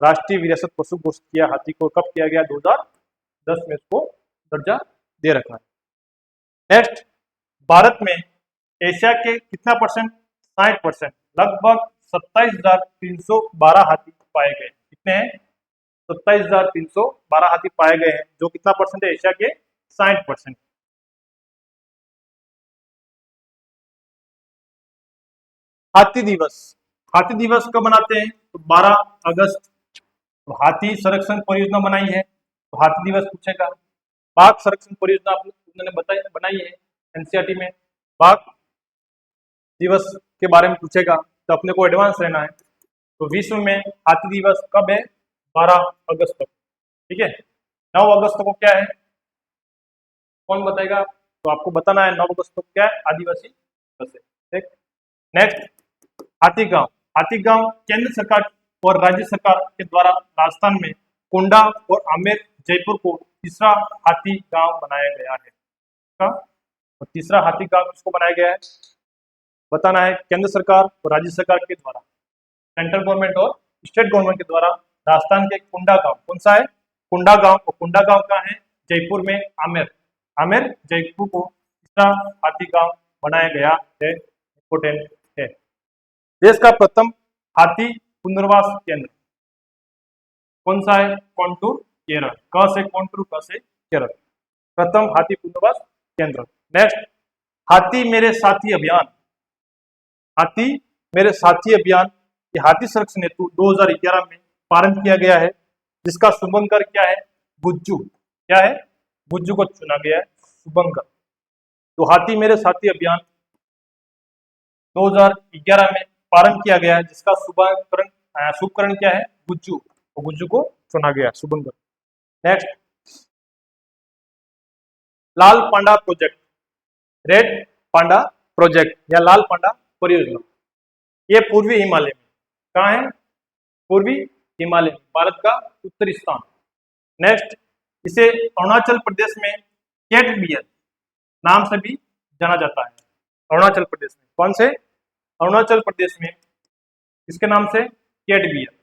Speaker 1: राष्ट्रीय विरासत पशु घोषित किया। हाथी को कब किया गया? 2010 में इसको दर्जा दे रखा है। नेक्स्ट, भारत में एशिया के कितना परसेंट? 60%, लगभग 27,312 हाथी पाए गए। कितने हैं? 27,312 हाथी पाए गए हैं, जो कितना परसेंट है? एशिया के 60%। हाथी दिवस। हाथी दिवस कब मनाते हैं? तो 12 अगस्त। तो हाथी संरक्षण परियोजना बनाई है, तो हाथी दिवस पूछेगा। बाघ संरक्षण परियोजना उन्होंने बताई बनाई है एनसीईआरटी में, बाघ दिवस के बारे में पूछेगा, तो अपने को एडवांस रहना है। तो विश्व में हाथी दिवस कब है? 12 अगस्त तक। ठीक है, 9 अगस्त को क्या है, कौन बताएगा? तो आपको बताना है 9 अगस्त को क्या है, आदिवासी दिवस है। ठीक, नेक्स्ट हाथी गांव। हाथी गांव केंद्र सरकार और राज्य सरकार के द्वारा राजस्थान में कोंडा और आमेर जयपुर को तीसरा हाथी गांव बनाया गया है। और तीसरा हाथी गांव किसको बनाया गया है बताना है, केंद्र सरकार और राज्य सरकार के द्वारा, सेंट्रल गवर्नमेंट और स्टेट गवर्नमेंट के द्वारा राजस्थान के कुंडा गांव, कौन सा है? कुंडा गांव। और कुंडा गांव का है जयपुर में आमेर, आमेर जयपुर को तीसरा हाथी गांव बनाया गया है। इंपोर्टेंट है। देश का प्रथम हाथी पुनर्वास केंद्र कौन सा है? कोंटूर केरल। क से कोंटूर, क से केरल, प्रथम हाथी पुनर्वास केंद्र। नेक्स्ट हाथी मेरे साथी अभियान। हाथी मेरे साथी अभियान ये हाथी संरक्षण हेतु 2011 में प्रारंभ किया गया है, जिसका शुभंकर क्या है? गुज्जू। क्या है? गुज्जू को चुना गया है शुभंकर। तो हाथी मेरे साथी अभियान 2011 में प्रारंभ किया गया है, जिसका शुभकरण क्या है? गुज्जू। तो गुज्जू को चुना गया शुभंकर। नेक्स्ट लाल पांडा प्रोजेक्ट, रेड पांडा प्रोजेक्ट या लाल पांडा परियोजना, ये पूर्वी हिमालय में कहाँ है? पूर्वी हिमालय, भारत का उत्तरी स्थान। नेक्स्ट इसे अरुणाचल प्रदेश में कैट बियर नाम से भी जाना जाता है। अरुणाचल प्रदेश में कौन से? अरुणाचल प्रदेश में इसके नाम से कैट बियर।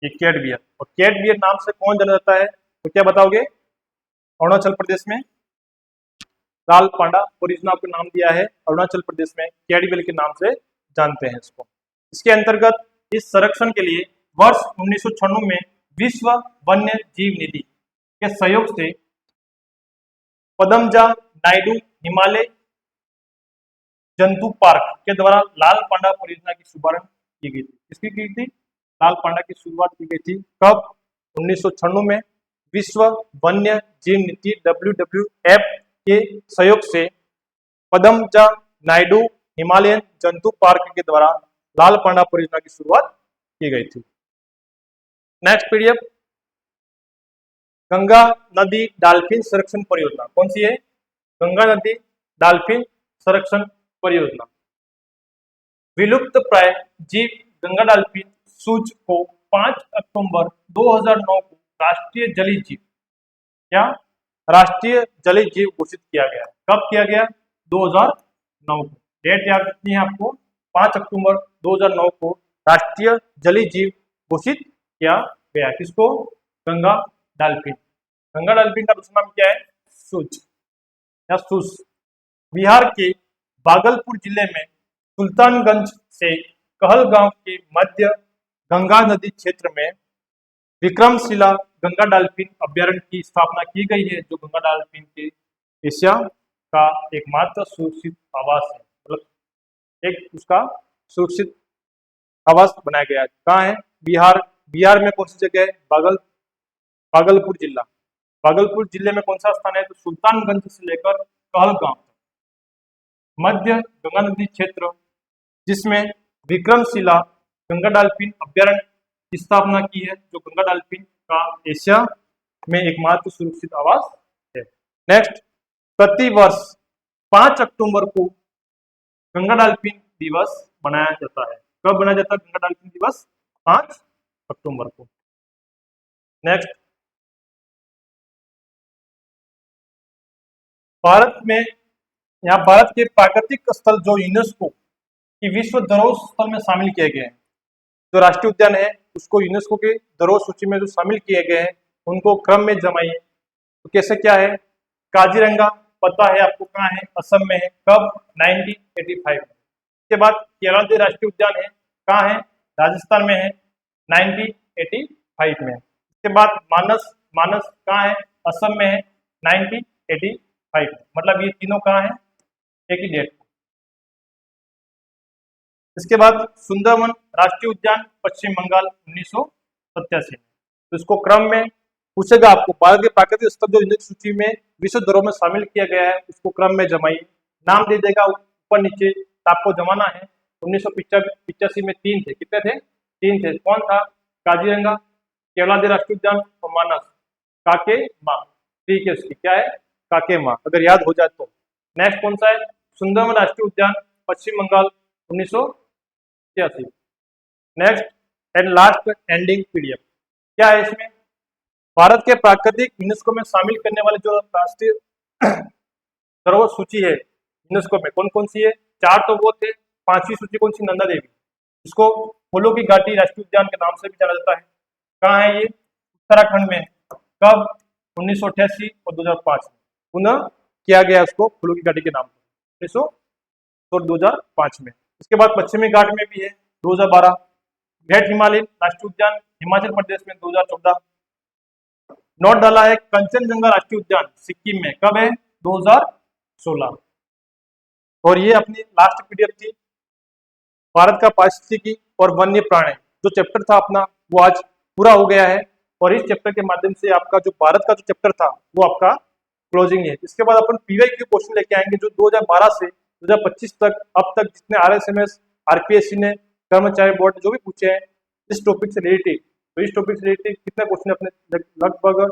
Speaker 1: ये कैट बियर, और कैट बियर नाम से कौन जाना जाता है? तो क्या बताओगे? अरुणाचल प्रदेश में लाल पांडा परियोजना को नाम दिया है, अरुणाचल प्रदेश में कैट बियर के नाम से जानते हैं इसको। इसके अंतर्गत इस संरक्षण के लिए वर्ष 1996 में विश्व वन्य जीव निधि के सहयोग से पद्मजा नायडू हिमालय जंतु पार्क के द्वारा लाल पांडा परियोजना की शुभारंभ की गई थी। किसकी की थी? लाल पांडा की शुरुआत की गई थी। कब? 1996 में विश्व वन्य जीव नीति WWF के सहयोग से पद्मजा नायडू हिमालयन जंतु पार्क के द्वारा लाल पांडा परियोजना की शुरुआत की गई थी। नेक्स्ट पीडीएफ गंगा नदी डाल्फिन संरक्षण परियोजना कौन सी है? गंगा नदी डाल्फिन संरक्षण परियोजना। विलुप्त प्राय जीव गंगा डाल्फिन सूच को 5 अक्टूबर 2009 को राष्ट्रीय जलीय जीव, क्या राष्ट्रीय जलीय जीव घोषित किया गया। कब किया गया? 2009 को। डेट याद रखनी है आपको, 5 अक्टूबर 2009 को राष्ट्रीय जलीय जीव घोषित किया गया। किसको? गंगा डाल्फिन। गंगा डाल्फिन का दूसरा नाम क्या है? सूच या सूस। बिहार के भागलपुर जिले में सुल्तानगंज से कहलगांव के मध्य गंगा नदी क्षेत्र में विक्रमशिला गंगा डाल्फिन अभ्यारण्य की स्थापना की गई है, जो गंगा डाल्फिन के एशिया का एकमात्र सुरक्षित आवास है, मतलब एक उसका सुरक्षित आवास बनाया गया है। कहाँ है? बिहार। बिहार में कौन सी जगह है? भागलपुर जिला। भागलपुर जिले में कौन सा स्थान है? तो सुल्तानगंज से लेकर कहलगांव मध्य गंगा नदी क्षेत्र, जिसमें विक्रमशिला गंगा डाल्फिन अभ्यारण्य की स्थापना की है, जो गंगा डाल्फिन का एशिया में एकमात्र सुरक्षित आवास है। नेक्स्ट प्रति वर्ष 5 अक्टूबर को गंगा डाल्फिन दिवस मनाया जाता है। कब मनाया जाता है गंगा डाल्फिन दिवस? 5 अक्टूबर को। नेक्स्ट भारत में, यहाँ भारत के प्राकृतिक स्थल जो यूनेस्को की विश्व धरोहर स्थल में शामिल किए गए हैं, जो राष्ट्रीय उद्यान है उसको यूनेस्को के धरोहर सूची में जो शामिल किए गए हैं उनको क्रम में जमाइए। तो कैसे क्या है? काजीरंगा पता है आपको कहाँ है? असम में है। कब? 1985 में। इसके बाद केरावती राष्ट्रीय उद्यान है, कहाँ है? राजस्थान में है, 1985 में। इसके बाद मानस, मानस कहाँ है? असम में है, 1985 5 में, मतलब ये तीनों कहाँ है, एक ही डेट। इसके बाद सुंदरवन राष्ट्रीय उद्यान पश्चिम बंगाल 1987 में। तो इसको क्रम में पूछेगा आपको, भारत के प्राकृतिक स्थल जो यूनेस्को सूची में विश्व धरोहर में शामिल किया गया है उसको क्रम में जमाइए, नाम दे देगा ऊपर नीचे, तो आपको जमाना है। 1985 में 3 थे, कितने थे, 3 थे। कौन था, काजीरंगा, केवलादेव राष्ट्रीय उद्यान और मानस। काके माँ, ठीक है, उसकी क्या है, काके माँ, अगर याद हो जाए तो। नेक्स्ट कौन सा है, सुंदरवन राष्ट्रीय उद्यान पश्चिम Bengal 1986। Next and last ending PDF क्या है इसमें, भारत के प्राकृतिक यूनेस्को में शामिल करने वाले जो राष्ट्रीय धरोहर सूची है यूनेस्को में कौन कौन सी है, 4 तो वो थे, 5वीं सूची कौन सी, नंदा देवी, इसको फूलों की घाटी राष्ट्रीय उद्यान के नाम से भी जाना जाता है। कहाँ है ये, उत्तराखंड में। कब, 1988 और 2005 में पुनः किया गया उसको फूलों की घाटी के नाम पर, 1900 और 2005 में। इसके बाद पश्चिमी घाट में भी है 2012, ग्रेट हिमालयन राष्ट्रीय उद्यान हिमाचल प्रदेश में 2014, नोट डाला है कंचनजंगा राष्ट्रीय उद्यान सिक्किम में, कब है, 2016। और ये अपनी लास्ट पीडीएफ थी भारत का पारिस्थितिकी और वन्य प्राणी, जो चैप्टर था अपना वो आज पूरा हो गया है। और इस चैप्टर के माध्यम से आपका जो भारत का जो चैप्टर था वो आपका क्लोजिंग है। इसके बाद अपन पीवाईक्यू क्वेश्चन लेके आएंगे जो 2012 से 2025 तक अब तक जितने आरएसएमएस आरपीएससी ने कर्मचारी बोर्ड जो भी पूछे हैं इस टॉपिक से रिलेटेड, तो इस टॉपिक से रिलेटेड कितने क्वेश्चन अपने लगभग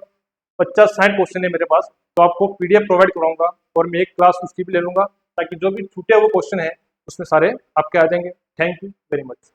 Speaker 1: 50-60 क्वेश्चन है मेरे पास, तो आपको पीडीएफ प्रोवाइड कराऊंगा और मैं एक क्लास उसकी भी ले लूंगा ताकि जो भी छूटे हुए क्वेश्चन है उसमें सारे आपके आ जाएंगे। Thank you very much.